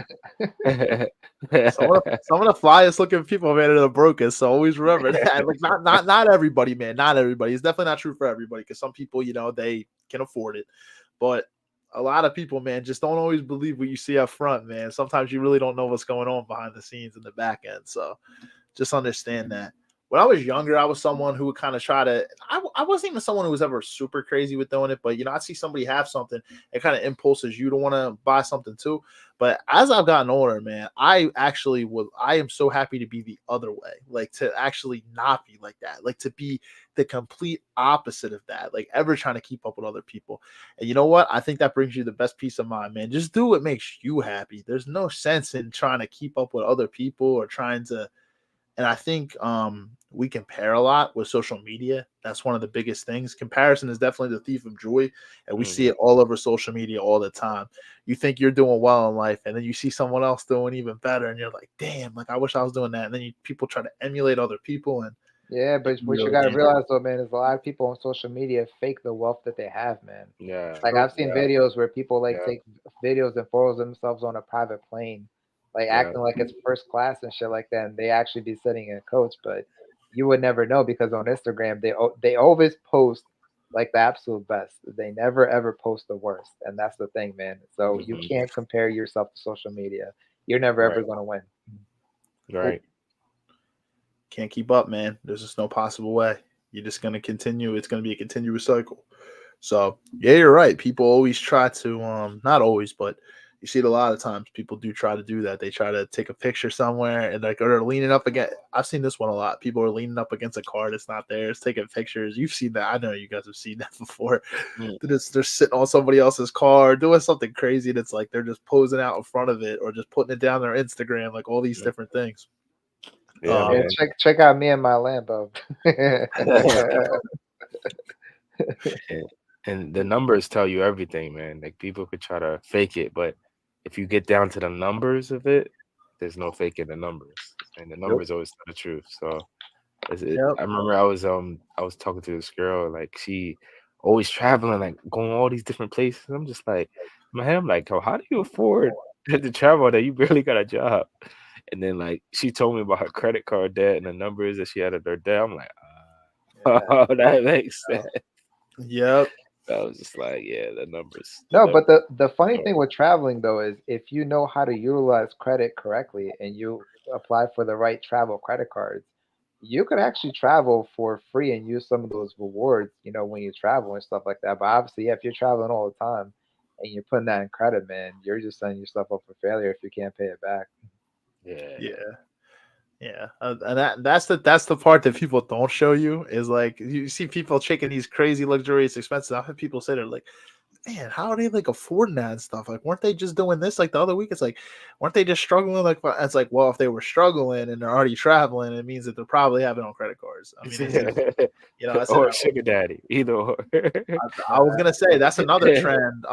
they say. Some of the flyest looking people, man, are the brokers. So always remember that. Like not everybody, man. Not everybody. It's definitely not true for everybody because some people, they can afford it. But a lot of people, man, just don't always believe what you see up front, man. Sometimes you really don't know what's going on behind the scenes in the back end. So just understand that. When I was younger, I was someone who would kind of try to, I wasn't even someone who was ever super crazy with doing it, but I see somebody have something, it kind of impulses you to want to buy something too. But as I've gotten older, man, I am so happy to be the other way, like to actually not be like that, like to be the complete opposite of that, like ever trying to keep up with other people. And you know what? I think that brings you the best peace of mind, man. Just do what makes you happy. There's no sense in trying to keep up with other people or trying to. And I think we compare a lot with social media. That's one of the biggest things. Comparison is definitely the thief of joy, and we see it all over social media all the time. You think you're doing well in life, and then you see someone else doing even better, and you're like, damn, like I wish I was doing that. And then people try to emulate other people, and Yeah, it but can be what you really gotta dangerous. realize though, man, is a lot of people on social media fake the wealth that they have, man. Yeah. Like I've seen Yeah. videos where people like Yeah. take videos and photos of themselves on a private plane, like Yeah. acting like it's first class and shit like that, and they actually be sitting in a coach, but you would never know because on Instagram they always post like the absolute best. They never ever post the worst, and that's the thing, man. So you Mhm. can't compare yourself to social media. You're never Right. ever gonna win. Right. Can't keep up, man. There's just no possible way. You're just gonna continue. It's gonna be a continuous cycle. So yeah, you're right. People always try to not always, but you see it a lot of times. People do try to do that. They try to take a picture somewhere and like they're leaning up against. I've seen this one a lot. People are leaning up against a car that's not theirs, taking pictures. You've seen that. I know you guys have seen that before. Mm. They're sitting on somebody else's car, doing something crazy. That's like they're just posing out in front of it or just putting it down their Instagram, like all these Mm. different things. Yeah, Yeah, man. check out me and my Lambo. And the numbers tell you everything, man. Like people could try to fake it, but if you get down to the numbers of it, there's no faking the numbers, and the Yep. numbers always tell the truth. So Yep. I remember I was talking to this girl, like she always traveling, like going all these different places. I'm just like, man, I'm like, oh, how do you afford to travel that you barely got a job? And then like she told me about her credit card debt and the numbers that she had of her debt. I'm like, oh, that makes sense. Yep. I was just like, yeah, the numbers, No, but the funny are- thing with traveling though is if you know how to utilize credit correctly and you apply for the right travel credit cards, you could actually travel for free and use some of those rewards, when you travel and stuff like that. But obviously, yeah, if you're traveling all the time and you're putting that in credit, man, you're just setting yourself up for failure if you can't pay it back. yeah, Yeah. Yeah, and that's the part that people don't show you is like you see people taking these crazy luxurious expenses. I've had people say they're like, man, how are they like affording that and stuff? Like, weren't they just doing this like the other week? It's like, weren't they just struggling? Like, it's like, well, if they were struggling and they're already traveling, it means that they're probably having on credit cards. I mean, it's just, that's or sugar daddy, either or. I was gonna say that's another trend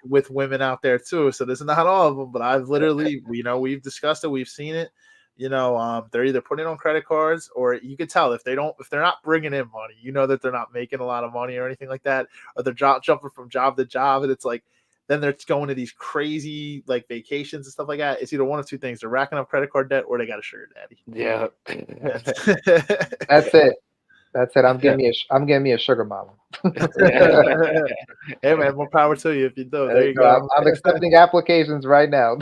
with women out there too. So this is not all of them, but I've literally, we've discussed it, we've seen it. They're either putting it on credit cards, or you can tell if they're not bringing in money, that they're not making a lot of money or anything like that, or they're jumping from job to job, and it's like then they're going to these crazy like vacations and stuff like that. It's either one of two things: they're racking up credit card debt, or they got a sugar daddy. Yeah. That's it. That's it. I'm getting me a sugar mama. Hey man, more power to you if you do. There you So go. I'm accepting applications right now.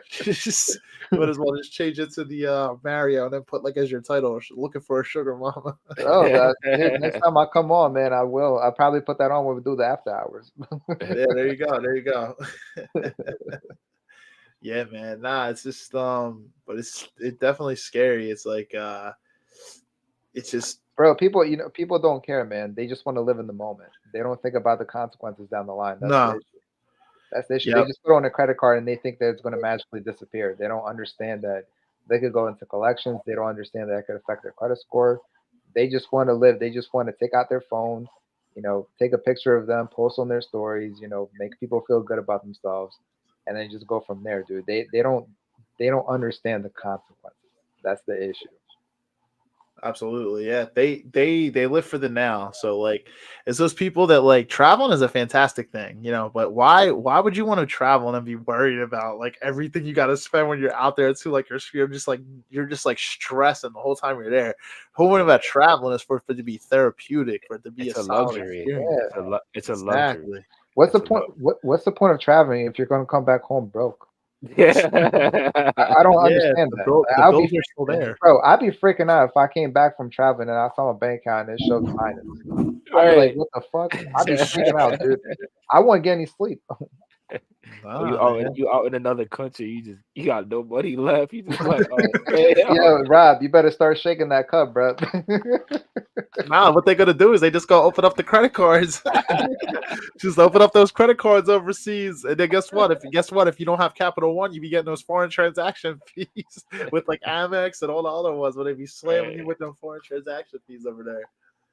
Just might as well just change it to the Mario and then put like as your title, looking for a sugar mama. Dude, next time I come on, man, I will. I'll probably put that on when we do the after hours. Yeah, there you go. There you go. Yeah, man. Nah, it's just but it's definitely scary. It's like it's just Bro, people don't care, man. They just want to live in the moment. They don't think about the consequences down the line. That's the no. issue. That's the issue. They Yep. just put on a credit card and they think that it's going to magically disappear. They don't understand that they could go into collections. They don't understand that it could affect their credit score. They just want to live. They just want to take out their phone, take a picture of them, post on their stories, make people feel good about themselves, and then just go from there, dude. They don't understand the consequences. That's the issue. Absolutely, yeah. They live for the now. So like, it's those people that like traveling is a fantastic thing, But why would you want to travel and be worried about like everything you got to spend when you're out there too? Like you're just like stressing the whole time you're there. The whole point about traveling is for it to be therapeutic, for it to be It's a a solid luxury. experience. It's a luxury. Exactly. What's the It's a point? What's the point of traveling if you're going to come back home broke? Yeah. I don't Yeah, understand that. the I'll bills be, are still there. bro. I'd be freaking out if I came back from traveling and I saw my bank account and it showed minus. I'd be like, Right. what the fuck? I'd be freaking out, dude. I wouldn't get any sleep. Or you Nah, man. out in another country, you got no money left. You just like, oh man, Yo, Rob, you better start shaking that cup, bro. Nah, what they're gonna do is they just go open up the credit cards. Just open up those credit cards overseas, and then guess what? If you don't have Capital One, you be getting those foreign transaction fees with like Amex and all the other ones. Where they be slamming you right. with them foreign transaction fees over there.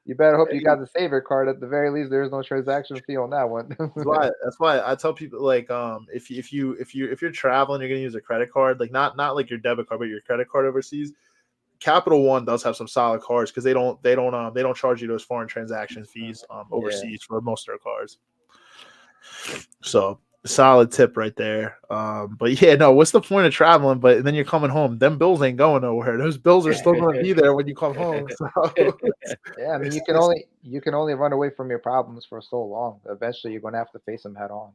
You better hope you got the saver card. At the very least, there's no transaction fee on that one. That's why I tell people like if you're traveling, you're gonna use a credit card, like not like your debit card, but your credit card overseas. Capital One does have some solid cards because they don't charge you those foreign transaction fees Yeah. overseas for most of their cards. So solid tip right there. But yeah, no, what's the point of traveling? But then you're coming home. Them bills ain't going nowhere. Those bills are still going to be there when you come home. So Yeah, I mean, you can only run away from your problems for so long. Eventually, you're gonna have to face them head on.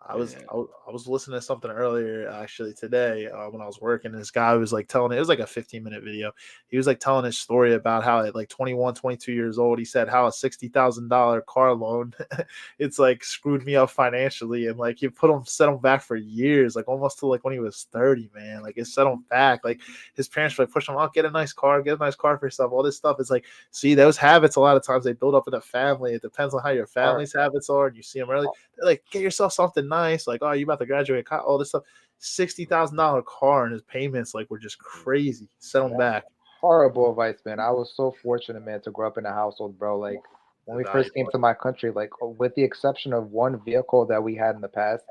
I was listening to something earlier actually today when I was working. And this guy was like telling it was like a 15-minute video. He was like telling his story about how at like 21, 22 years old, he said how a $60,000 car loan it's like screwed me up financially, and like he set him back for years, like almost to like when he was 30, man. Like it set him back. Like his parents were like pushing him out, get a nice car for yourself. All this stuff. It's like, see, those habits a lot of times they build up in a family. It depends on how your family's habits are, and you see them early. Like get yourself something nice, like oh, you about to graduate, all this stuff. $60,000 car and his payments like were just crazy. Set him back. Horrible advice, man. I was so fortunate, man, to grow up in a household, bro. Like when we first came to my country, like with the exception of one vehicle that we had in the past,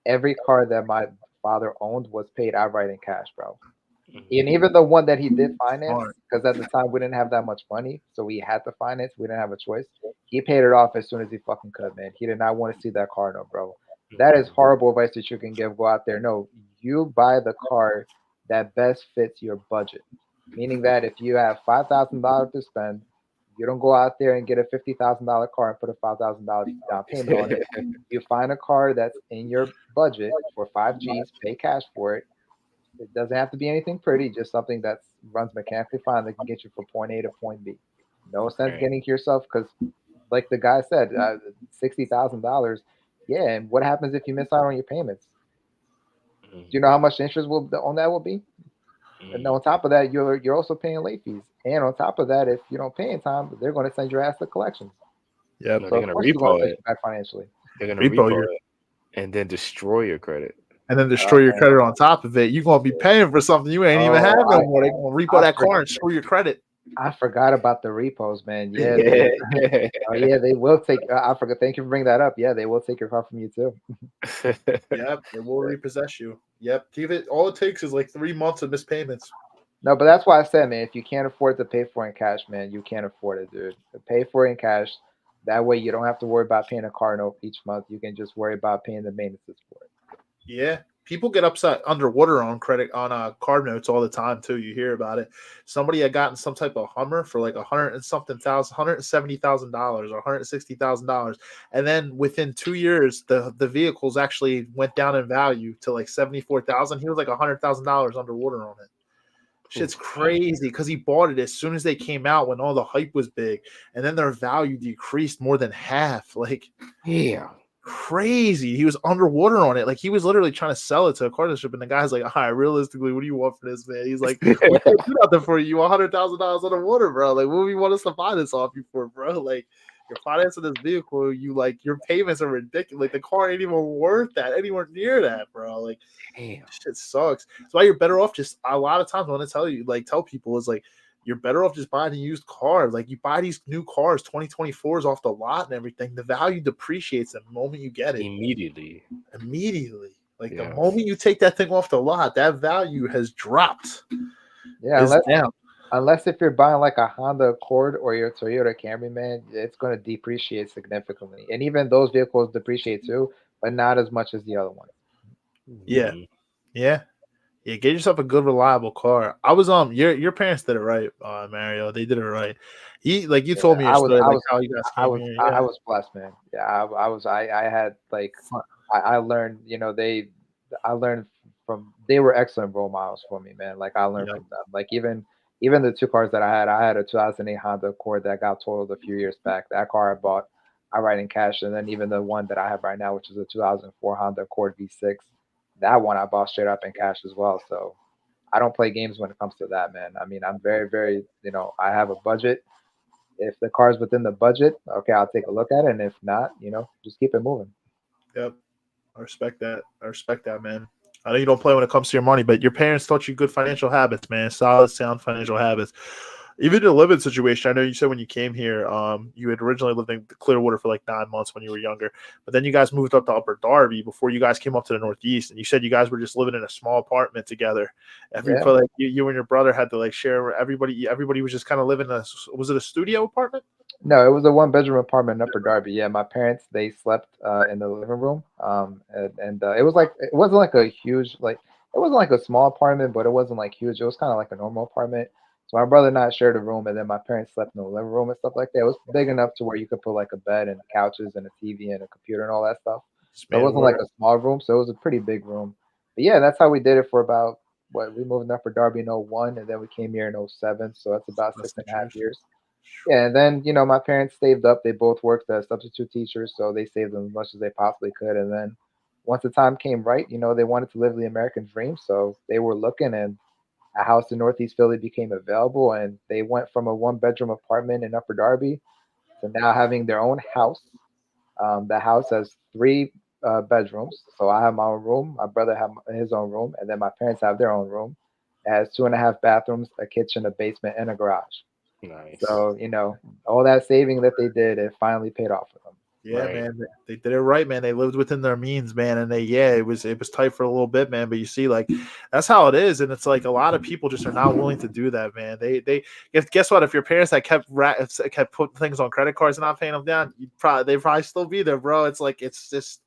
every car that my father owned was paid outright in cash, bro. And even the one that he did finance, Smart. because at the time we didn't have that much money, so we had to finance. We didn't have a choice. He paid it off as soon as he fucking could, man. He did not want to see that car, no, bro. That is horrible advice that you can give. Go out there. No, you buy the car that best fits your budget. Meaning that if you have $5,000 to spend, you don't go out there and get a $50,000 car and put a $5,000 down payment on it. You find a car that's in your budget for 5 Gs, pay cash for it. It doesn't have to be anything pretty, just something that runs mechanically fine that can get you from point A to point B. No sense Right. getting to yourself because, like the guy said, $60,000. Yeah, and what happens if you miss out on your payments? Do you know how much interest on that will be? And on top of that, you're also paying late fees. And on top of that, if you don't pay in time, they're going to send your ass to collections. Yep. No, So they're of gonna course you're going to repo set it. you back financially. They're gonna Repo repo your it and then destroy your credit. and then destroy your credit on top of it. You're gonna be paying for something you ain't even have Oh, no more. They're gonna repo that car and screw your credit. I forgot about the repos, man. Yeah, oh yeah, they will take. I forgot. Thank you for bringing that up. Yeah, they will take your car from you too. Yep, they will repossess you. Yep, give it. All it takes is like 3 months of missed payments. No, but that's why I said, man, if you can't afford to pay for it in cash, man, you can't afford it, dude. Pay for it in cash. That way, you don't have to worry about paying a car note each month. You can just worry about paying the maintenance for it. Yeah, people get upset underwater on credit on card notes all the time too. You hear about it. Somebody had gotten some type of Hummer for like $170,000 or $160,000, and then within 2 years, the vehicles actually went down in value to like 74,000. He was like $100,000 underwater on it. Shit's crazy because he bought it as soon as they came out when all the hype was big, and then their value decreased more than half. Like, Yeah. crazy. He was underwater on it. Like he was literally trying to sell it to a car dealership, and the guy's like, "All right, realistically, what do you want for this, man?" He's like, "We can't do nothing for you. $100,000 underwater, bro. Like, what do you want us to buy this off you for, bro? Like, you're financing this vehicle. You like your payments are ridiculous. Like the car ain't even worth that, anywhere near that, bro. Like, Damn. shit sucks. That's why you're better off just a lot of times. I want to tell people is like you're better off just buying a used car. Like you buy these new cars, 2024s off the lot and everything. The value depreciates the moment you get it. Immediately. Like the Yeah. moment you take that thing off the lot, that value has dropped. Yeah, It's down. unless if you're buying like a Honda Accord or your Toyota Camry, man, it's going to depreciate significantly. And even those vehicles depreciate too, but not as much as the other ones. Yeah. Mhm. Yeah. Yeah, get yourself a good, reliable car. I was your parents did it right, Mario. They did it right. He like you told me your I was, story, I like was, how you guys I came was, here. I Yeah, was blessed, man. Yeah, I had like, Fun. I learned, I learned from, they were excellent role models for me, man. Like I learned Yeah. from them. Like even the two cars that I had a 2008 Honda Accord that got totaled a few years back. That car I bought I write in cash. And then even the one that I have right now, which is a 2004 Honda Accord V6, that one I bought straight up in cash as well. So I don't play games when it comes to that, man. I mean, I'm very, very, I have a budget. If the car's within the budget, okay, I'll take a look at it. And if not, just keep it moving. Yep. I respect that. I respect that, man. I know you don't play when it comes to your money, but your parents taught you good financial habits, man. Solid, sound financial habits. Even the living situation, I know you said when you came here, you had originally lived in Clearwater for like 9 months when you were younger, but then you guys moved up to Upper Darby before you guys came up to the Northeast, and you said you guys were just living in a small apartment together. Yeah. Like you and your brother had to like share. Everybody was just kind of living in a. Was it a studio apartment? No, it was a one-bedroom apartment in Upper Darby. Yeah, my parents they slept in the living room. And it was like it wasn't like a huge like it wasn't like a small apartment, but it wasn't like huge. It was kind of like a normal apartment. So my brother and I shared a room, and then my parents slept in the living room and stuff like that. It was big enough to where you could put like a bed and couches and a TV and a computer and all that stuff. So it Man, wasn't like a small room. So it was a pretty big room. But yeah, that's how we did it for about what we moved in Upper Darby in '01, and then we came here in '07. So that's about that's six the and a half truth. years. Yeah, and then my parents saved up. They both worked as substitute teachers, so they saved as much as they possibly could. And then once the time came right, they wanted to live the American dream, so they were looking, and a house in Northeast Philly became available, and they went from a one-bedroom apartment in Upper Darby to now having their own house. The house has three bedrooms, so I have my own room, my brother have his own room, and then my parents have their own room. It has two and a half bathrooms, a kitchen, a basement, and a garage. Nice. So, all that saving that they did, it finally paid off for them. Yeah, Right. man, they did it right, man. They lived within their means, man, and it was tight for a little bit, man. But you see, like that's how it is, and it's like a lot of people just are not willing to do that, man. If guess what? If your parents had kept putting things on credit cards and not paying them down, they'd probably still be there, bro. It's like it's just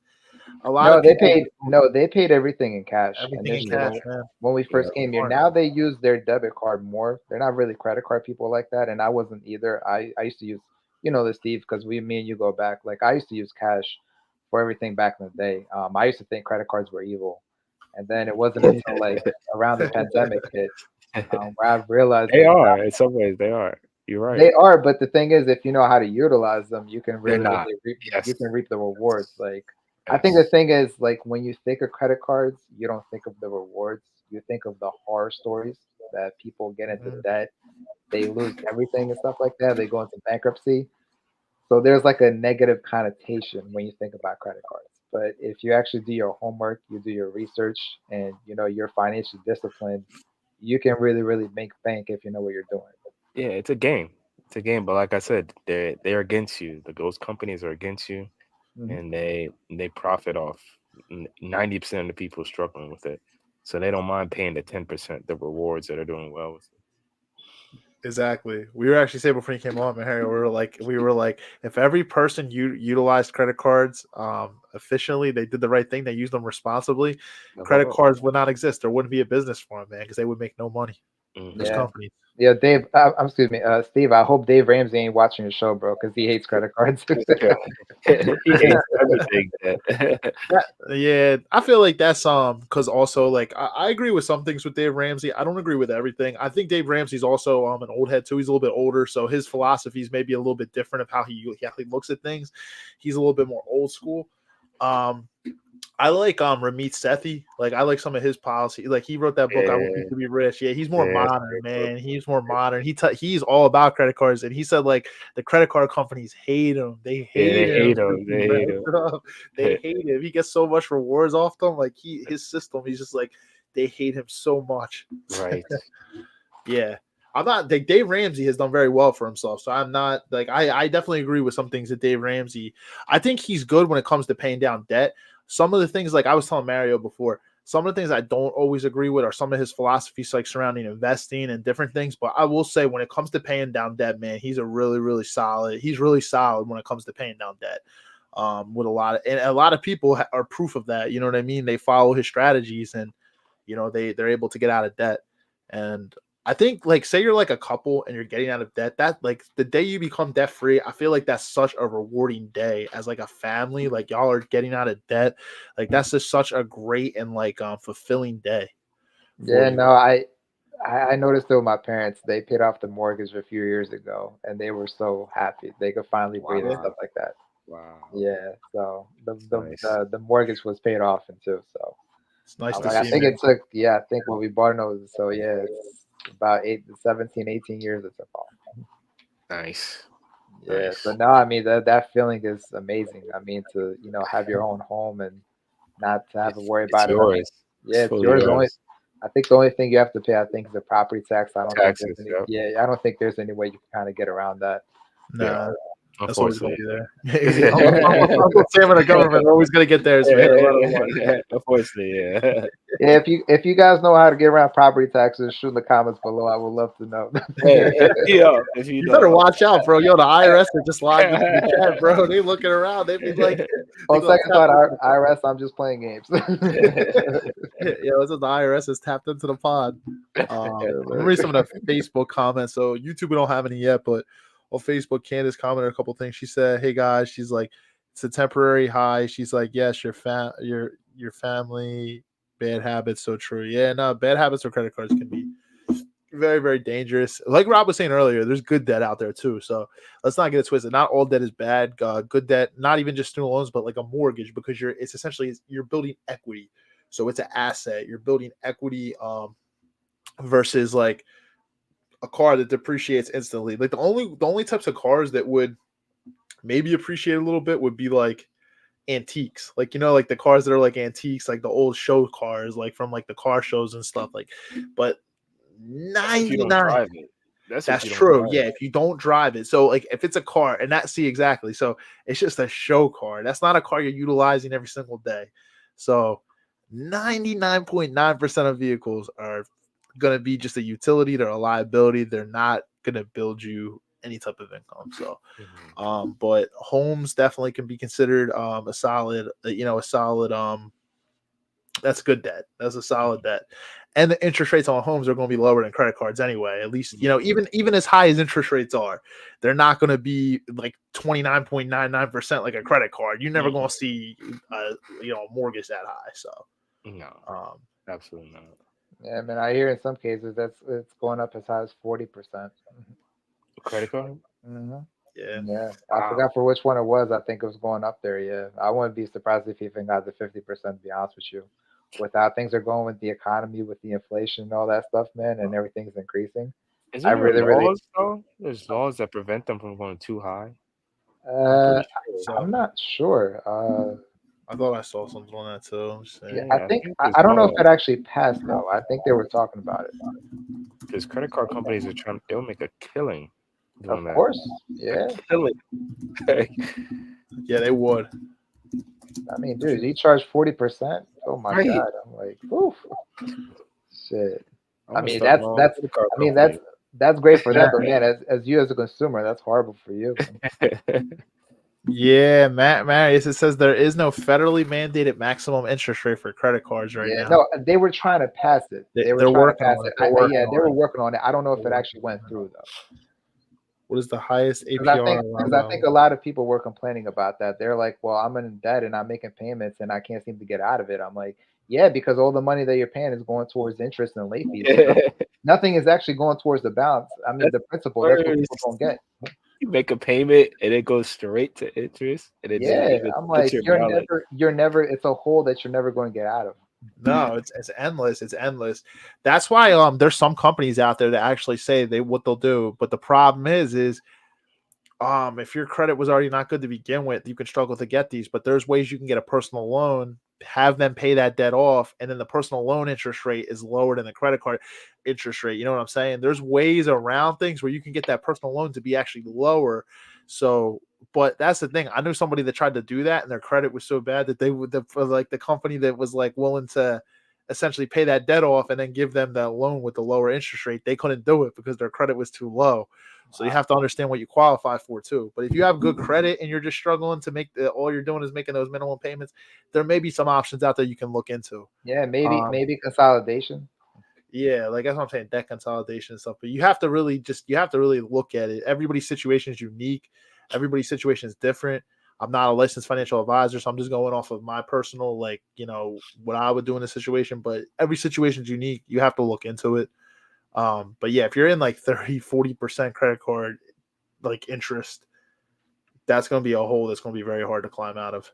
a lot of people They paid everything in cash everything in initially cash, man. when we Yeah. first came here. Smart. Now they use their debit card more. They're not really credit card people like that, and I wasn't either. I used to use, the Steve, because me and you go back. Like I used to use cash for everything back in the day. I used to think credit cards were evil, and then it wasn't until like around the pandemic hit where I realized They that are. In some ways, they are. You're right. they are. But the thing is, if you know how to utilize them, you can They're really, not. really reap. Yes. You can reap the rewards. Like I think the Yes. thing is, like when you think of credit cards, you don't think of the rewards. You think of the horror stories that people get into Mhm. debt, they lose everything and stuff like that. They go into bankruptcy. So there's like a negative connotation when you think about credit cards. But if you actually do your homework, you do your research, and you're financially disciplined, you can really, really make bank if you know what you're doing. Yeah, it's a game. It's a game, but like I said, they're against you. Those companies are against you, Mhm. and they profit off 90% of the people struggling with it. So they don't mind paying the 10%, the rewards that are doing well with it. Exactly. We were actually saying before you came on, man, Harry, we were like, if every person utilized credit cards efficiently, they did the right thing, they used them responsibly, The credit world. cards would not exist. There wouldn't be a business for them, man, because they would make no money. Just Hmm. Yeah. companies. Yeah, Dave. Excuse me, Steve. I hope Dave Ramsey ain't watching your show, bro, because he hates credit cards. He hates everything that. Yeah, I feel like that's because also like I agree with some things with Dave Ramsey. I don't agree with everything. I think Dave Ramsey's also an old head too. He's a little bit older, so his philosophies may be a little bit different of how he actually looks at things. He's a little bit more old school. Um, I like Ramit Sethi. Like I like some of his policy. Like he wrote that book, I Want Yeah, You to Be Rich. Yeah, he's more yeah, it's a modern, great book. man. He's more modern. He's all about credit cards, and he said like the credit card companies hate him. They Yeah, hate they hate him. him. They hate him. They hate him. He gets so much rewards off them. Like his system, he's just like they hate him so much. Right. Yeah. I'm not like Dave Ramsey has done very well for himself. So I'm not like I definitely agree with some things that Dave Ramsey. I think he's good when it comes to paying down debt. Some of the things like I was telling Mario before, some of the things I don't always agree with are some of his philosophies like surrounding investing and different things. But I will say when it comes to paying down debt, man, he's really solid when it comes to paying down debt. With a lot of people are proof of that. You know what I mean? They follow his strategies and they're able to get out of debt. And I think like say you're like a couple and you're getting out of debt, that like the day you become debt free, I feel like that's such a rewarding day as like a family. Like y'all are getting out of debt. Like that's just such a great and like fulfilling day for Yeah, you. no, I noticed though my parents they paid off the mortgage a few years ago, and they were so happy they could finally breathe and Yeah. stuff Wow. like that. Wow. Yeah, so Nice. the mortgage was paid off and too. So It's nice I'm to like, I see, think man. it took, I think what we bought was, so yeah, it's about 18 years it took off. Nice. Yeah, so Nice. now I mean that feeling is amazing. I mean to have your own home and not to have to worry It's about it. yours. Yeah, It's it's fully yours. yours. I think the only thing you have to pay, I think, is the property tax. I don't think there's Taxes. any. Yep. Yeah, I don't think there's any way you can kind of get around that. Yeah. Nah, that's always gonna Unfortunately. be there. Uncle Sam and the government are always gonna get theirs, man. No matter what. Unfortunately, yeah. Yeah, if you guys know how to get around property taxes, shoot in the comments below. I would love to know. Hey, hit me up if you You better know. watch out, bro. Yo, the IRS are just logged into the chat, bro. They looking around. They be like, they On gonna second tap thought, into IRS, I'm just playing games. yeah, this is the IRS is tapped into the pod. I'm gonna read some of the Facebook comments. So YouTube, we don't have any yet, but on Facebook, Candace commented a couple things. She said, "Hey guys," she's like, "It's a temporary high." She's like, "Yes, your family bad habits." So true. Yeah, no, bad habits or credit cards can be very, very dangerous. Like Rob was saying earlier, there's good debt out there too. So let's not get it twisted. Not all debt is bad. Good debt, not even just student loans, but like a mortgage, because it's essentially you're building equity. So it's an asset. You're building equity versus like a car that depreciates instantly. Like the only types of cars that would maybe appreciate a little bit would be like antiques, like like the cars that are like antiques, like the old show cars, like from like the car shows and stuff. Like, but That's if you don't 99. drive it. That's if That's you don't true. drive Yeah, it. if you don't drive it. So like if it's a car and that see exactly. So it's just a show car. That's not a car you're utilizing every single day. So 99.9% of vehicles are gonna be just a utility, they're a liability. They're not gonna build you any type of income. So but homes definitely can be considered a solid, a solid that's good debt. That's a solid debt. And the interest rates on homes are going to be lower than credit cards anyway. At least, even as high as interest rates are, they're not going to be like 29.99% like a credit card. You're never going to see a mortgage that high. So No, um absolutely not. Yeah, man, I hear in some cases it's going up as high as 40%. Credit card? Mm-hmm. yeah. Yeah, I Wow. forgot for which one it was. I think it was going up there. Yeah, I wouldn't be surprised if he even got the 50%. To be honest with you, with how things are going with the economy, with the inflation and all that stuff, man, and everything's increasing. I Isn't there really, really, laws though? There's laws that prevent them from going too high. I'm uh, pretty sure. I'm So not sure. I thought I saw something on that too. I'm just Yeah, saying. I Yeah, I think think I, there's I don't know if laws it actually passed though. I think they were talking about it. because credit card companies are trying. They'll make a killing Of doing that. course, A yeah. killing. Yeah, they would. I mean, dude, he charged 40%. Oh my Right. God, I'm like, oof, shit. I'm I gonna mean, start my own that's credit card I mean that's great for them, but company. man, as you as a consumer, that's horrible for you. Yeah, Marius, it says there is no federally mandated maximum interest rate for credit cards right Yeah, now. no, they were trying to pass it. They were They're trying to working pass on it. it. They're working Yeah, they on were it. working on it. I don't know if They're it working actually went on it. through though, What is the highest because APR I think a lot of people were complaining about that. They're like, "Well, I'm in debt and I'm making payments and I can't seem to get out of it." I'm like, "Yeah, because all the money that you're paying is going towards interest and late fees. Nothing is actually going towards the balance. I mean, That's the principal. That's what people worse. don't get." You make a payment and it goes straight to interest and it doesn't Yeah, even I'm touch like, your balance. you're never. It's a hole that you're never going to get out of. No, it's endless. It's endless. That's why there's some companies out there that actually say what they'll do. But the problem is if your credit was already not good to begin with, you can struggle to get these. But there's ways you can get a personal loan, have them pay that debt off, and then the personal loan interest rate is lower than the credit card interest rate. You know what I'm saying? There's ways around things where you can get that personal loan to be actually lower. So, but that's the thing. I knew somebody that tried to do that, and their credit was so bad that they would, for like the company that was like willing to essentially pay that debt off and then give them that loan with the lower interest rate, they couldn't do it because their credit was too low. So you have to understand what you qualify for too. But if you have good credit and you're just struggling to make all you're doing is making those minimum payments, there may be some options out there you can look into. Yeah, Um, maybe consolidation. yeah, like that's what I'm saying, debt consolidation and stuff. But you have to really look at it. Everybody's situation is unique. Everybody's situation is different. I'm not a licensed financial advisor, so I'm just going off of my personal, what I would do in this situation. But every situation is unique. You have to look into it. But yeah, if you're in like 30, 40% credit card like interest, that's going to be a hole that's going to be very hard to climb out of.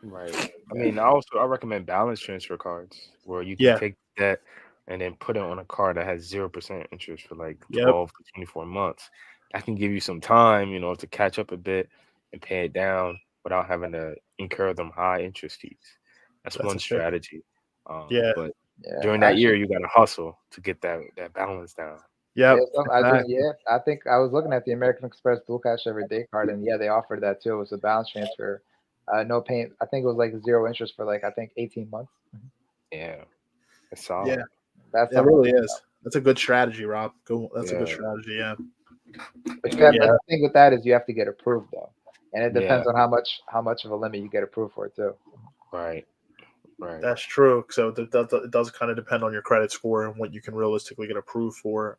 Right. I mean, I recommend balance transfer cards where you can Yeah. take that and then put it on a card that has 0% interest for like Yep. 12 to 24 months. That can give you some time, to catch up a bit and pay it down without having to incur them high interest fees. That's one a fair. strategy. Yeah. But Yeah, during that year, actually, you got to hustle to get that balance down. Yep. I do. Exactly. Yeah, I think I was looking at the American Express Dual Cash Everyday card, and yeah, they offered that too. It was a balance transfer, no paying. I think it was like 0 interest for like I think 18 months. Yeah, it's Yeah. solid. That's It something. really is. That's a good strategy, Rob. That's a good Yeah, strategy. Yeah. But you have Yeah. the thing with that is you have to get approved though, and it yeah, depends on how much of a limit you get approved for too. right, right. That's true. So it does kind of depend on your credit score and what you can realistically get approved for.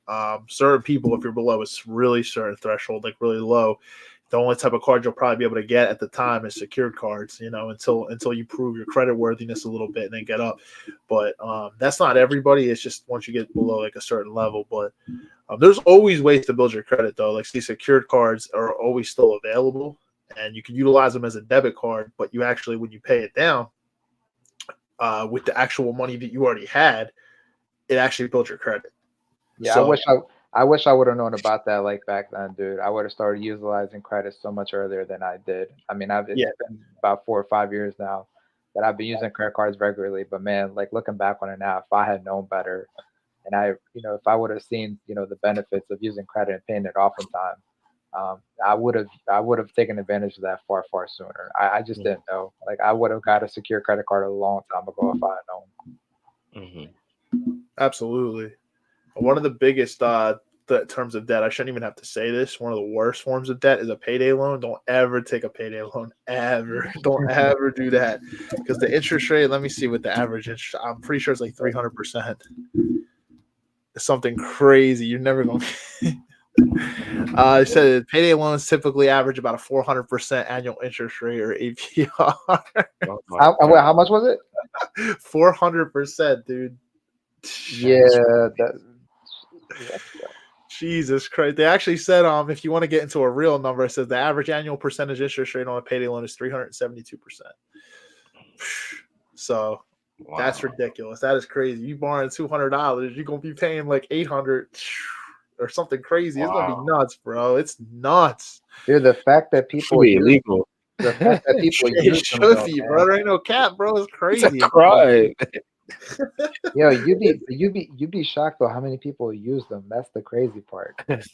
Certain people, if you're below a really certain threshold, like really low, the only type of card you'll probably be able to get at the time is secured cards. Until you prove your credit worthiness a little bit and then get up. But that's not everybody. It's just once you get below like a certain level. But there's always ways to build your credit though. Like these secured cards are always still available, and you can utilize them as a debit card. But you actually, when you pay it down, with the actual money that you already had, it actually built your credit. Yeah, So I wish I would have known about that like back then, dude. I would have started utilizing credit so much earlier than I did. I mean, it's yeah, been about 4 or 5 years now that I've been using credit cards regularly. But man, like looking back on it now, if I had known better, and if I would have seen, the benefits of using credit and paying it off in time, I would have taken advantage of that far, far sooner. I just didn't know. Like I would have got a secure credit card a long time ago if I had known. absolutely. One of the biggest terms of debt, I shouldn't even have to say this, one of the worst forms of debt is a payday loan. Don't ever take a payday loan. Ever. Don't ever do that. Because the interest rate, let me see what the average interest, I'm pretty sure it's like 300%. It's something crazy. You're never going to. I said payday loans typically average about a 400% annual interest rate or APR. Oh my How much was it? 400%, dude. Yeah, Jesus Christ. They actually said if you want to get into a real number, it says the average annual percentage interest rate on a payday loan is 372%. So that's ridiculous. That is crazy. You borrowing $200, you're gonna be paying like $800 or something crazy. It's gonna be nuts, bro. It's nuts. dude, the fact that It should people be use illegal. the fact that people It use them should though, be, man. bro. There ain't no cap, bro. It's It's a crazy. crime. Yo, you'd be shocked though how many people use them. That's the crazy part. Like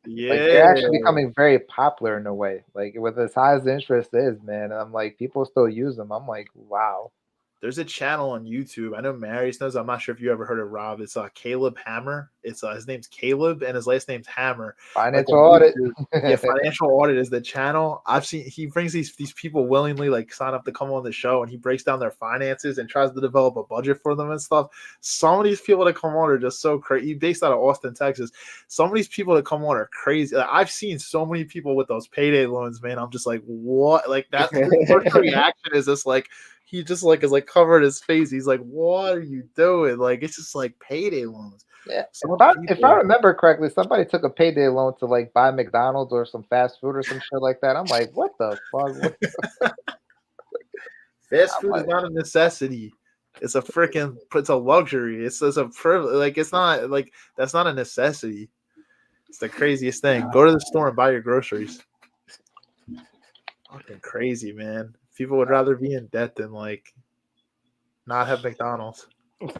they're actually Yeah. becoming very popular in a way. Like with as high as the interest is, man. I'm like people still use them. I'm like, wow. There's a channel on YouTube. I know Marius knows. I'm not sure if you ever heard of Rob. It's Caleb Hammer. It's his name's Caleb and his last name's Hammer. Like Financial on audit. YouTube. Yeah, Financial Audit is the channel. I've seen he brings these people willingly like sign up to come on the show, and he breaks down their finances and tries to develop a budget for them and stuff. Some of these people that come on are just so crazy. He's based out of Austin, Texas. Some of these people that come on are crazy. Like, I've seen so many people with those payday loans, man. I'm just like, what? Like that first reaction is just like. He just like is like covered his face. He's like, "What are you doing?" Like it's just like payday loans. Yeah. Some If I remember correctly, somebody took a payday loan to like buy McDonald's or some fast food or some shit like that. I'm like, what the fuck? Fast food I'm is like, not a necessity. It's a luxury. It's a privilege. Like it's not like that's not a necessity. It's the craziest thing. Go to the store and buy your groceries. Fucking crazy, man. People would rather be in debt than like not have McDonald's. well,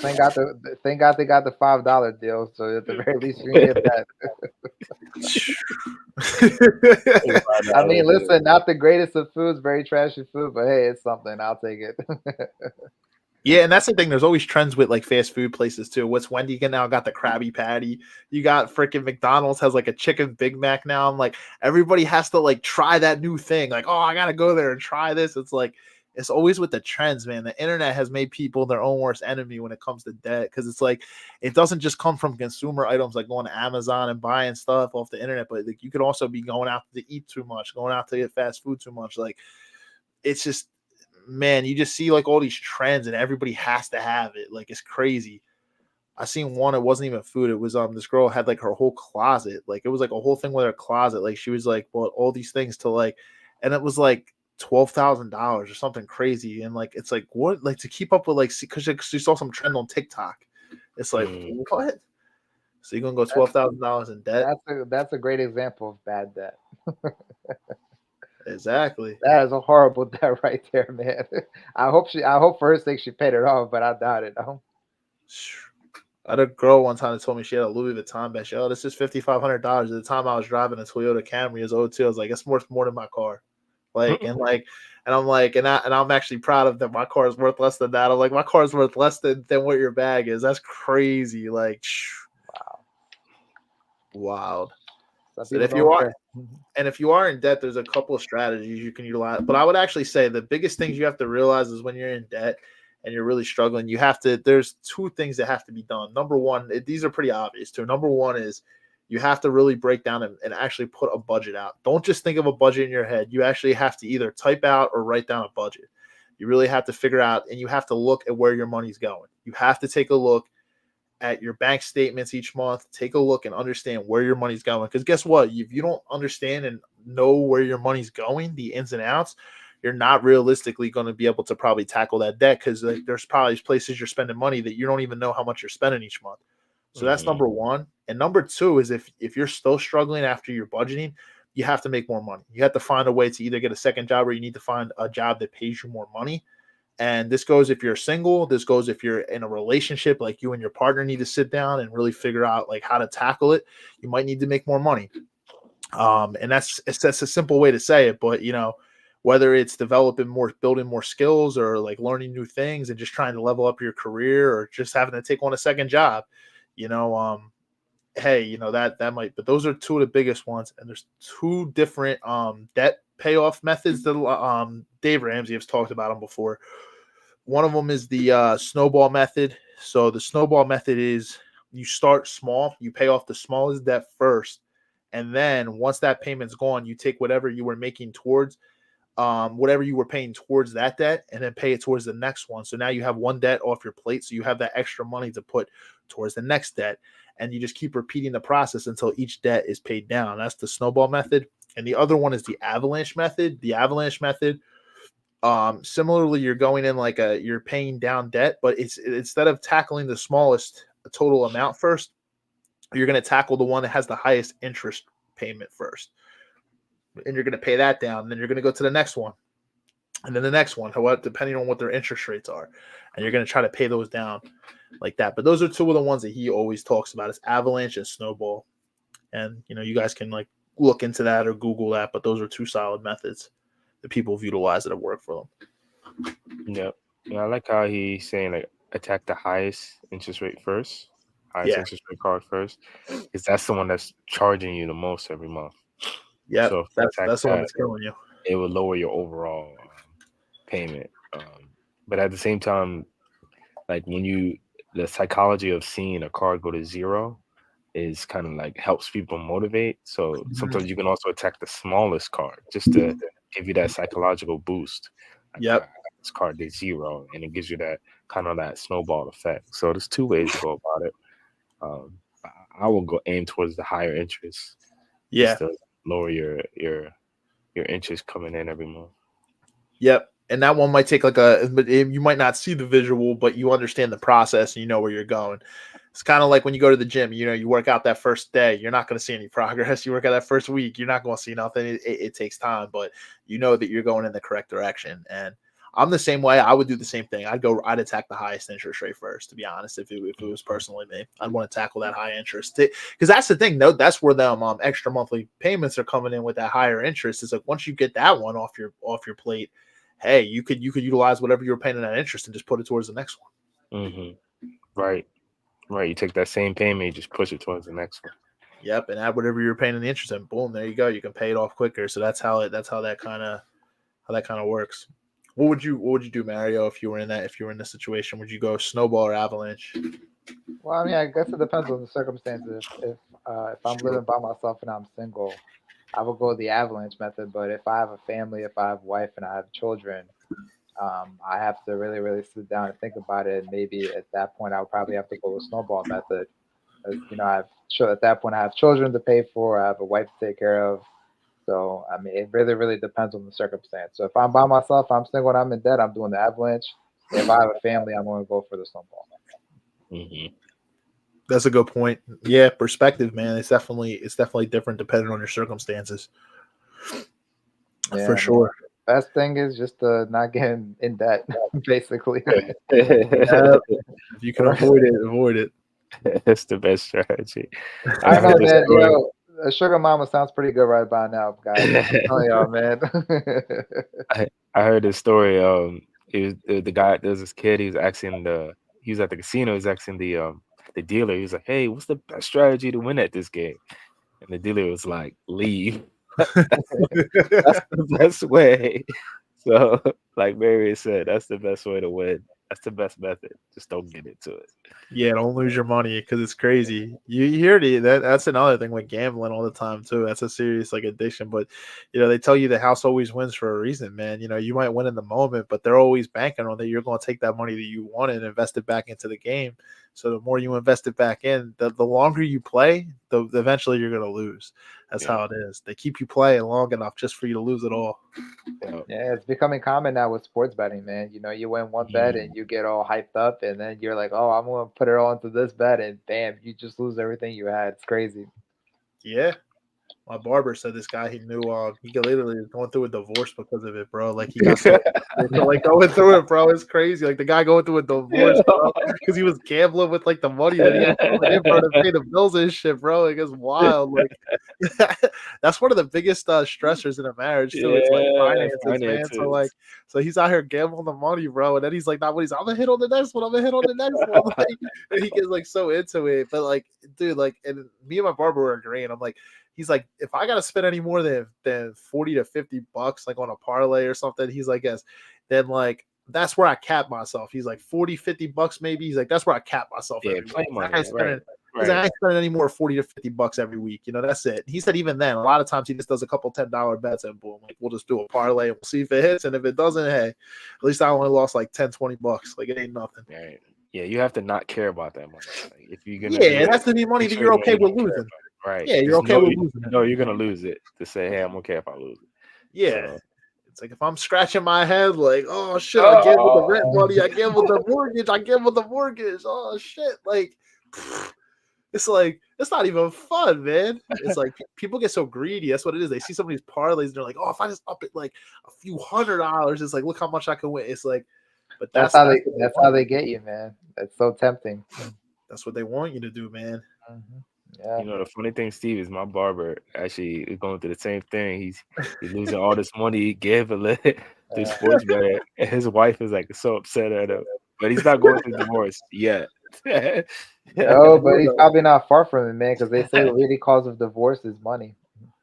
thank God they got the $5 deal, so at the very least you can get that. I mean, listen, not the greatest of foods, very trashy food, but hey, it's something. I'll take it. Yeah, and that's the thing. There's always trends with like fast food places too. What's Wendy now got the Krabby Patty? You got freaking McDonald's has like a chicken Big Mac now. I'm like, everybody has to like try that new thing. Like, oh, I gotta go there and try this. It's like it's always with the trends, man. The internet has made people their own worst enemy when it comes to debt because it's like it doesn't just come from consumer items like going to Amazon and buying stuff off the internet, but like you could also be going out to eat too much, going out to get fast food too much. Like it's just. Man, you just see like all these trends and everybody has to have it. Like it's crazy. I seen one. It wasn't even food. It was this girl had like her whole closet. Like it was like a whole thing with her closet. Like she was like bought all these things to like, and it was like $12,000 or something crazy. And like it's like what like to keep up with like because she saw some trend on TikTok. It's like what? So you're gonna go $12,000 in debt? That's a great example of bad debt. Exactly. That is a horrible debt right there, man. I hope for her sake she paid it off, but I doubt it. I had a girl one time that told me she had a Louis Vuitton bag. She, oh, this is $5,500. At the time, I was driving a Toyota Camry as O2. I was like, it's worth more than my car. Like, and I'm like, and I'm actually proud of that. My car is worth less than that. I'm like, my car is worth less than what your bag is. That's crazy. Like, Wow. Wild. Some So people if don't you are, care. and if you are in debt, there's a couple of strategies you can utilize. But I would actually say the biggest things you have to realize is when you're in debt and you're really struggling, there's two things that have to be done. Number one, these are pretty obvious too. Number one is you have to really break down and actually put a budget out. Don't just think of a budget in your head. You actually have to either type out or write down a budget. You really have to figure out, and you have to look at where your money's going. You have to take a look at your bank statements each month. Take a look and understand where your money's going. Because guess what? If you don't understand and know where your money's going, the ins and outs, you're not realistically going to be able to probably tackle that debt because like, there's probably places you're spending money that you don't even know how much you're spending each month. So that's number one. And number two is if you're still struggling after you're budgeting, you have to make more money. You have to find a way to either get a second job or you need to find a job that pays you more money. And this goes if you're single, this goes if you're in a relationship, like you and your partner need to sit down and really figure out like how to tackle it. You might need to make more money. And that's a simple way to say it, but whether it's building more skills or like learning new things and just trying to level up your career or just having to take on a second job, hey, that might, but those are two of the biggest ones. And there's two different debt payoff methods that Dave Ramsey has talked about them before. One of them is the snowball method. So the snowball method is you start small, you pay off the smallest debt first, and then once that payment's gone, you take whatever you were making towards whatever you were paying towards that debt and then pay it towards the next one. So now you have one debt off your plate. So you have that extra money to put towards the next debt. And you just keep repeating the process until each debt is paid down. That's the snowball method. And the other one is the avalanche method. The avalanche method, similarly, you're going in like you're paying down debt, but it's instead of tackling the smallest total amount first, you're going to tackle the one that has the highest interest payment first. And you're going to pay that down. And then you're going to go to the next one. And then the next one, however, depending on what their interest rates are. And you're going to try to pay those down like that. But those are two of the ones that he always talks about is avalanche and snowball. And, you guys can like look into that or Google that. But those are two solid methods that people have utilized that have worked for them. Yep. Yeah, I like how he's saying like attack the highest interest rate first, highest interest rate card first, because that's the one that's charging you the most every month. Yeah, so that's the one that's killing you. It will lower your overall payment. But at the same time, like the psychology of seeing a card go to zero is kind of like helps people motivate. So sometimes you can also attack the smallest card just to give you that psychological boost. Like, this card did zero, and it gives you that kind of that snowball effect. So there's two ways to go about it. I will go aim towards the higher interest. Just to lower your interest coming in every month. Yep. And that one might take but you might not see the visual, but you understand the process and you know where you're going. It's kind of like when you go to the gym, you work out that first day, you're not going to see any progress. You work out that first week, you're not going to see nothing. It takes time, but you know that you're going in the correct direction. And I'm the same way. I would do the same thing. I'd attack the highest interest rate first, to be honest. If it was personally me, I'd want to tackle that high interest because that's the thing. No, that's where the extra monthly payments are coming in with that higher interest. It's like once you get that one off your plate, hey, you could utilize whatever you were paying in that interest and just put it towards the next one. Mm-hmm. Right. You take that same payment, you just push it towards the next one. Yep, and add whatever you're paying in the interest, and boom, there you go. You can pay it off quicker. So that's how that kind of works. What would you do, Mario, if you were in this situation? Would you go snowball or avalanche? Well, I mean, I guess it depends on the circumstances. If I'm living by myself and I'm single, I would go the avalanche method. But if I have a family, if I have a wife and I have children, I have to really, really sit down and think about it. And maybe at that point, I'll probably have to go with snowball method. As you know, at that point I have children to pay for, I have a wife to take care of. So I mean, it really, really depends on the circumstance. So if I'm by myself, I'm single, and I'm in debt, I'm doing the avalanche. If I have a family, I'm going to go for the snowball. Hmm. That's a good point. Yeah, perspective, man. It's definitely different depending on your circumstances. Yeah, For man. sure. Best thing is just to not get in debt, basically. Yeah, if you can avoid it, avoid it. That's the best strategy. I I don't know, heard this man. story. Yo, a sugar mama sounds pretty good right by now, guys. I'm telling y'all, man. I heard this story. It was the guy. There's this kid. He was at the casino. He was asking the dealer. He was like, "Hey, what's the best strategy to win at this game?" And the dealer was like, "Leave." That's the best way. So, like Marius said, that's the best way to win. That's the best method. Just don't get into it. Yeah, don't lose your money because it's crazy. You hear that's another thing with gambling all the time too. That's a serious like addiction. But they tell you the house always wins for a reason, man. You might win in the moment, but they're always banking on that you're going to take that money that you won and invest it back into the game. So the more you invest it back in, the longer you play, the eventually you're going to lose. That's Yeah. how it is. They keep you playing long enough just for you to lose it all. Yeah. Yeah, it's becoming common now with sports betting, man. You know, you win one bet and you get all hyped up, and then you're like, "Oh, I'm gonna put it all into this bet," and bam, you just lose everything you had. It's crazy. Yeah. My barber said this guy he knew he literally was going through a divorce because of it, bro. Like he got so like going through it, bro. It's crazy. Like the guy going through a divorce, bro, because he was gambling with like the money that he had coming in, bro, to pay the bills and shit, bro. Like it's wild. Like that's one of the biggest stressors in a marriage too. It's like Yeah, finances, man. So finances. he's out here gambling the money, bro, and then he's like, "Not what he's. I'm gonna hit on the next one. I'm gonna hit on the next one." Like, and he gets like so into it, but like, dude, like, and me and my barber were agreeing. I'm like. He's like, if I gotta spend any more than 40 to 50 bucks, like on a parlay or something, he's like, yes, then like that's where I cap myself. He's like 40, 50 bucks maybe. He's like, that's where I cap myself Yeah, every week. play money. He's like, Right. I ain't spending any more 40 to 50 bucks every week. That's it. He said even then, a lot of times he just does a couple $10 bets and boom, like we'll just do a parlay and we'll see if it hits. And if it doesn't, hey, at least I only lost like 10, 20 bucks. Like it ain't nothing. Right. Yeah, you have to not care about that money. Like, if you're gonna Yeah, do it it, has to be money make that sure you're you know okay you with don't care losing. about it. Right. Yeah, you're Just okay with losing it. know you're gonna lose it to say, hey, I'm okay if I lose it. Yeah. So, It's like if I'm scratching my head, like, oh shit, I gambled the rent oh, money, I gambled the mortgage, I gambled the mortgage. Oh shit. Like it's like it's not even fun, man. It's like people get so greedy. That's what it is. They see some of these parlays and they're like, oh, if I just up it like a few $100, it's like, look how much I can win. It's like, but That's that's how what they they that's want how you they to do. get you, man. That's so tempting. That's what they want you to do, man. Yeah. you know, the funny thing, Steve, is my barber actually is going through the same thing. He's losing all this money gambling through sports betting, and his wife is like so upset at him. But he's not going through divorce yet. Yeah. No, but he's probably not far from it, man, because they say the leading cause of divorce is money.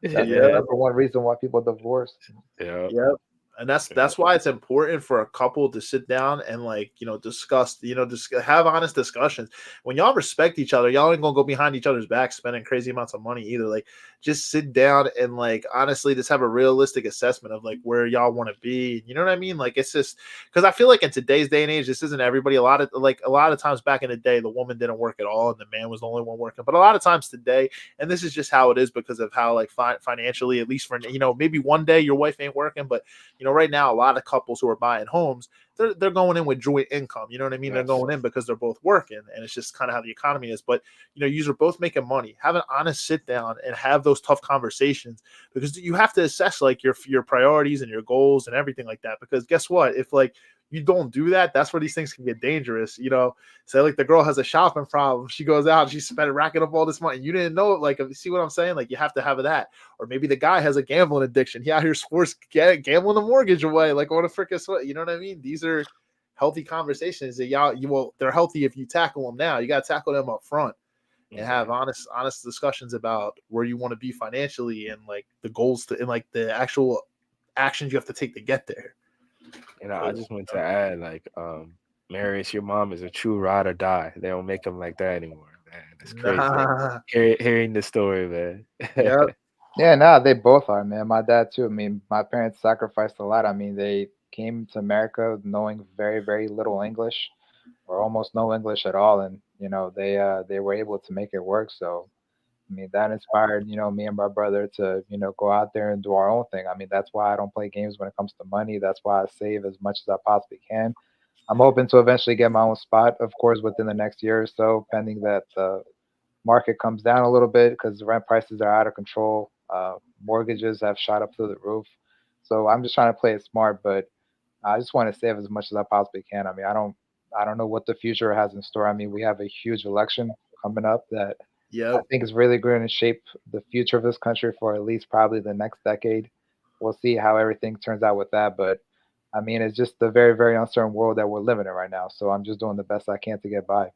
That's the Yeah. number one reason why people divorce. Yeah. Yep. And that's why it's important for a couple to sit down and like, discuss, just have honest discussions. When y'all respect each other, y'all ain't gonna go behind each other's back spending crazy amounts of money either. Like just sit down and like honestly just have a realistic assessment of like where y'all want to be. You know what I mean? Like it's just because I feel like in today's day and age, this isn't everybody. A lot of times back in the day, the woman didn't work at all and the man was the only one working. But a lot of times today, and this is just how it is because of how like financially, at least for maybe one day your wife ain't working, but right now, a lot of couples who are buying homes, they're going in with joint income. You know what I mean? Yes. They're going in because they're both working, and it's just kind of how the economy is. But you are both making money. Have an honest sit down and have those tough conversations because you have to assess like your priorities and your goals and everything like that. Because guess what? If like you don't do that, that's where these things can get dangerous. Say like the girl has a shopping problem, she goes out, she's racking up all this money. You didn't know it. Like, you see what I'm saying? Like, you have to have that. Or maybe the guy has a gambling addiction. He out here sports gambling the mortgage away. Like, what a freaking sweat. You know what I mean? These are healthy conversations that they're healthy if you tackle them now. You got to tackle them up front and have honest discussions about where you want to be financially and like the goals and like the actual actions you have to take to get there. And I just want to add, like, Marius, your mom is a true ride or die. They don't make them like that anymore, man. It's crazy. Nah. Hearing the story, man. Yep. Yeah, no, they both are, man. My dad too. I mean, my parents sacrificed a lot. I mean, they came to America knowing very, very little English or almost no English at all, and they were able to make it work. So I mean, that inspired, me and my brother to, go out there and do our own thing. I mean, that's why I don't play games when it comes to money. That's why I save as much as I possibly can. I'm hoping to eventually get my own spot, of course, within the next year or so, pending that the market comes down a little bit because the rent prices are out of control. Mortgages have shot up through the roof. So I'm just trying to play it smart, but I just want to save as much as I possibly can. I mean, I don't know what the future has in store. I mean, we have a huge election coming up that I Yep. think is really going to shape the future of this country for at least probably the next decade. We'll see how everything turns out with that, but I mean, it's just a very, very uncertain world that we're living in right now. So I'm just doing the best I can to get by.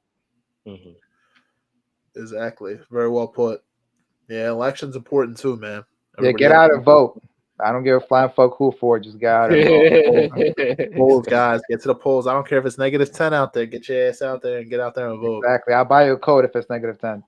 Hmm. Exactly. Very well put. Yeah, election's important too, man. Yeah, Everybody get has out and vote. I don't give a flying fuck who for it. Just get out and vote. polls, guys. Get to the polls. I don't care if it's -10 out there. Get your ass out there and get out there and vote. Exactly. I'll buy you a code if it's -10.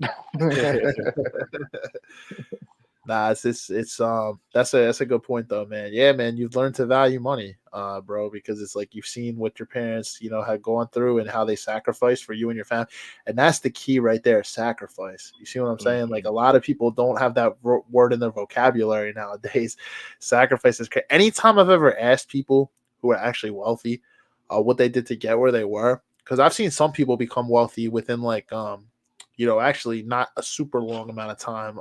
Nah, that's a good point though, man. Yeah, man, you've learned to value money, bro, because it's like you've seen what your parents, had gone through and how they sacrificed for you and your family, and that's the key right there, sacrifice. You see what I'm saying? Like a lot of people don't have that word in their vocabulary nowadays. Sacrifice is anytime I've ever asked people who are actually wealthy, what they did to get where they were, because I've seen some people become wealthy within like actually not a super long amount of time.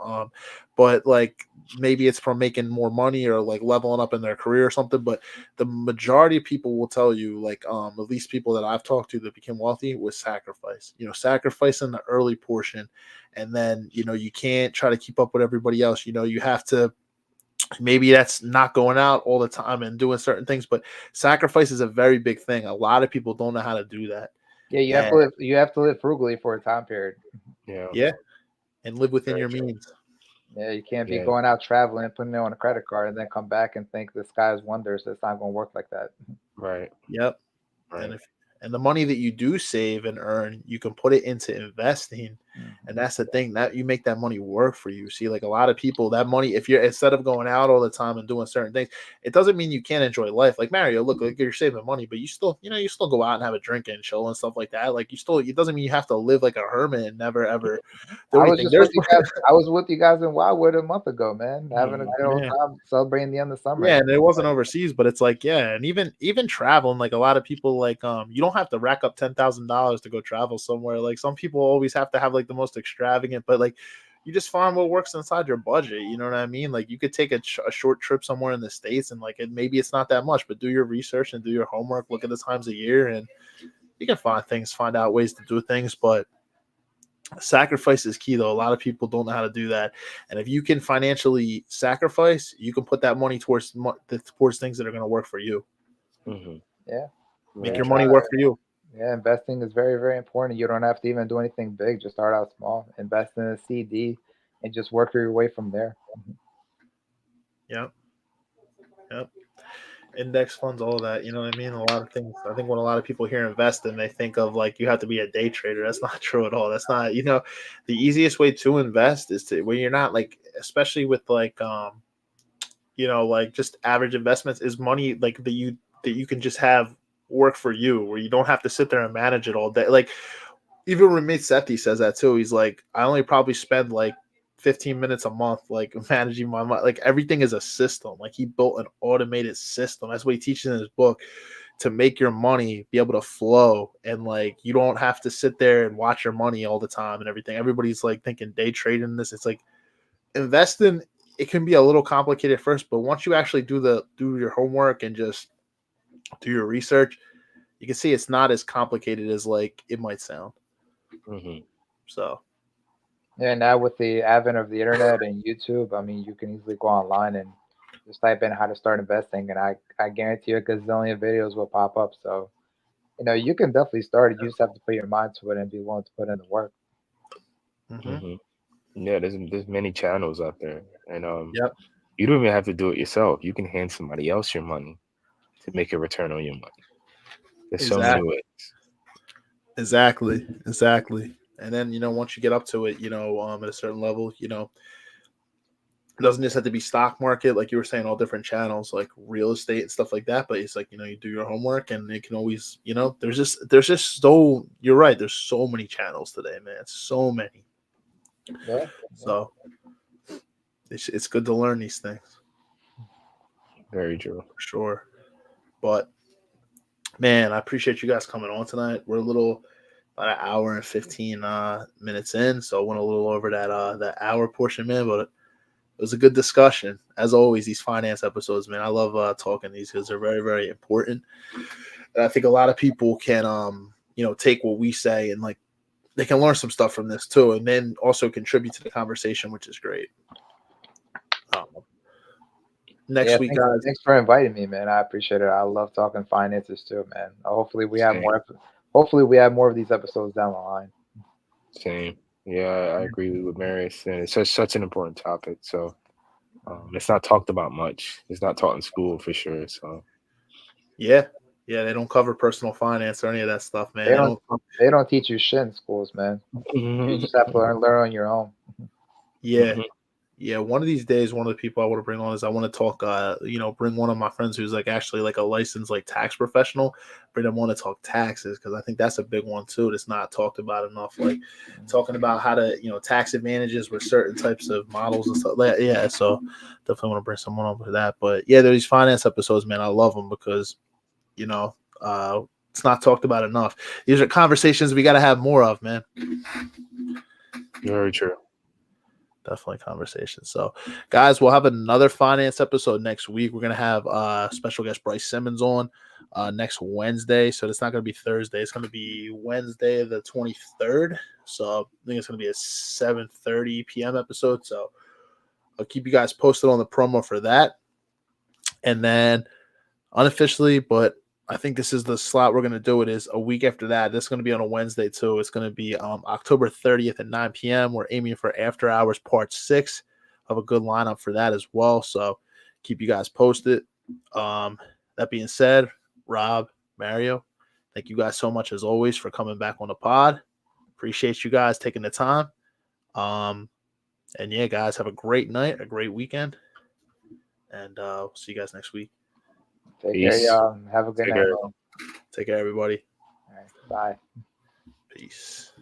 But like maybe it's from making more money or like leveling up in their career or something. But the majority of people will tell you, like at least people that I've talked to that became wealthy, was sacrifice. Sacrifice in the early portion, and then you can't try to keep up with everybody else. You have to. Maybe that's not going out all the time and doing certain things, but sacrifice is a very big thing. A lot of people don't know how to do that. Yeah, you have to And live. You have to live frugally for a time period. Yeah, yeah, and live within very your true. means. Yeah, you can't be Yeah, going out traveling, putting it on a credit card, and then come back and think the sky is wonders. It's not going to work like that. right, Yep. And right. and the money that you do save and earn, you can put it into investing. And Mhm. that's the thing, that you make that money work for you. See, like a lot of people, that money, if you're instead of going out all the time and doing certain things, it doesn't mean you can't enjoy life. Like Mario, look, like you're saving money, but you still go out and have a drink and chill and stuff like that. Like it doesn't mean you have to live like a hermit and never ever do I was anything. just There's with you guys. I was with you guys in Wildwood a month ago, man, having a Mm, good old yeah. time celebrating the end of summer. Yeah, and it wasn't overseas, but it's like, yeah, and even traveling, like a lot of people, like you don't have to rack up $10,000 to go travel somewhere. Like some people always have to have like the most extravagant, but like you just find what works inside your budget. You know what I mean? Like you could take a short trip somewhere in the States, and like maybe it's not that much, but do your research and do your homework. Look at the times of year, and you can find out ways to do things, but sacrifice is key though. A lot of people don't know how to do that, and if you can financially sacrifice, you can put that money towards things that are going to work for you. hmm. Yeah, Make Very yeah, your true. money work for you. yeah. Investing is very, very important. You don't have to even do anything big. Just start out small. Invest in a CD, and just work your way from there. Yep. Yep. Index funds, all that. You know what I mean? A lot of things. I think when a lot of people hear investing, they think of like you have to be a day trader. That's not true at all. That's not, the easiest way to invest is to when you're not like, especially with like like just average investments, is money like that you can just have work for you, where you don't have to sit there and manage it all day. Like even Ramit Sethi says that too. He's like, I only probably spend like 15 minutes a month, like managing my money. Like everything is a system. Like he built an automated system. That's what he teaches in his book, to make your money be able to flow. And like, you don't have to sit there and watch your money all the time and everything. Everybody's like thinking day trading this. It's like investing. It can be a little complicated first, but once you actually do your homework and just do your research, you can see it's not as complicated as like it might sound. Hmm. So Yeah, now with the advent of the internet and YouTube, I mean, you can easily go online and just type in how to start investing, and I guarantee you a gazillion videos will pop up. So, you can definitely start it. You just have to put your mind to it and be willing to put in the work. mhm. Hmm. Yeah, there's many channels out there, and Yep. you don't even have to do it yourself. You can hand somebody else your money to make a return on your money. There's so many Exactly. ways. Exactly. And then once you get up to it, at a certain level, It doesn't just have to be stock market, like you were saying, all different channels, like real estate and stuff like that. But it's like, you do your homework, and it can always, there's just so, you're right. There's so many channels today, man. So many. Yeah. So it's good to learn these things Very true. for sure. But man, I appreciate you guys coming on tonight. We're about an hour and 15 minutes in, so I went a little over that hour portion, man. But it was a good discussion, as always. These finance episodes, man, I love talking these because they're very, very important. And I think a lot of people can, take what we say and like they can learn some stuff from this too, and then also contribute to the conversation, which is great. Next week, guys. Thanks for inviting me, man. I appreciate it. I love talking finances too, man. Hopefully we have Same. more. Hopefully we have more of these episodes down the line. Same. Yeah, I agree with Marius, and it's such an important topic. So it's not talked about much. It's not taught in school for sure. So Yeah, they don't cover personal finance or any of that stuff, man. They don't teach you shit in schools, man. You just have to learn on your own. Yeah. Yeah, one of these days, one of the people I want to bring on is I want to talk, bring one of my friends who's like actually like a licensed like tax professional, bring them on to talk taxes, because I think that's a big one too. That's not talked about enough. Like talking about how to, tax advantages with certain types of models and stuff. Yeah, so definitely want to bring someone on for that. But yeah, there's these finance episodes, man. I love them because, it's not talked about enough. These are conversations we got to have more of, man. very true. Definitely conversation. So, guys, we'll have another finance episode next week. We're gonna have special guest Bryce Simmons on next Wednesday. So it's not gonna be Thursday. It's gonna be Wednesday the 23rd. So I think it's gonna be a 7:30 p.m. episode. So I'll keep you guys posted on the promo for that. And then unofficially, but I think this is the slot we're going to do it is a week after that. This is going to be on a Wednesday too. It's going to be October 30th at 9 p.m. We're aiming for After Hours Part 6. Have a good lineup for that as well. So keep you guys posted. That being said, Rob, Mario, thank you guys so much as always for coming back on the pod. Appreciate you guys taking the time. And yeah, guys, have a great night, a great weekend. And we'll see you guys next week. Take Peace. care, y'all. Have a good Take night, care. man. Take care, everybody. All right, bye. Peace.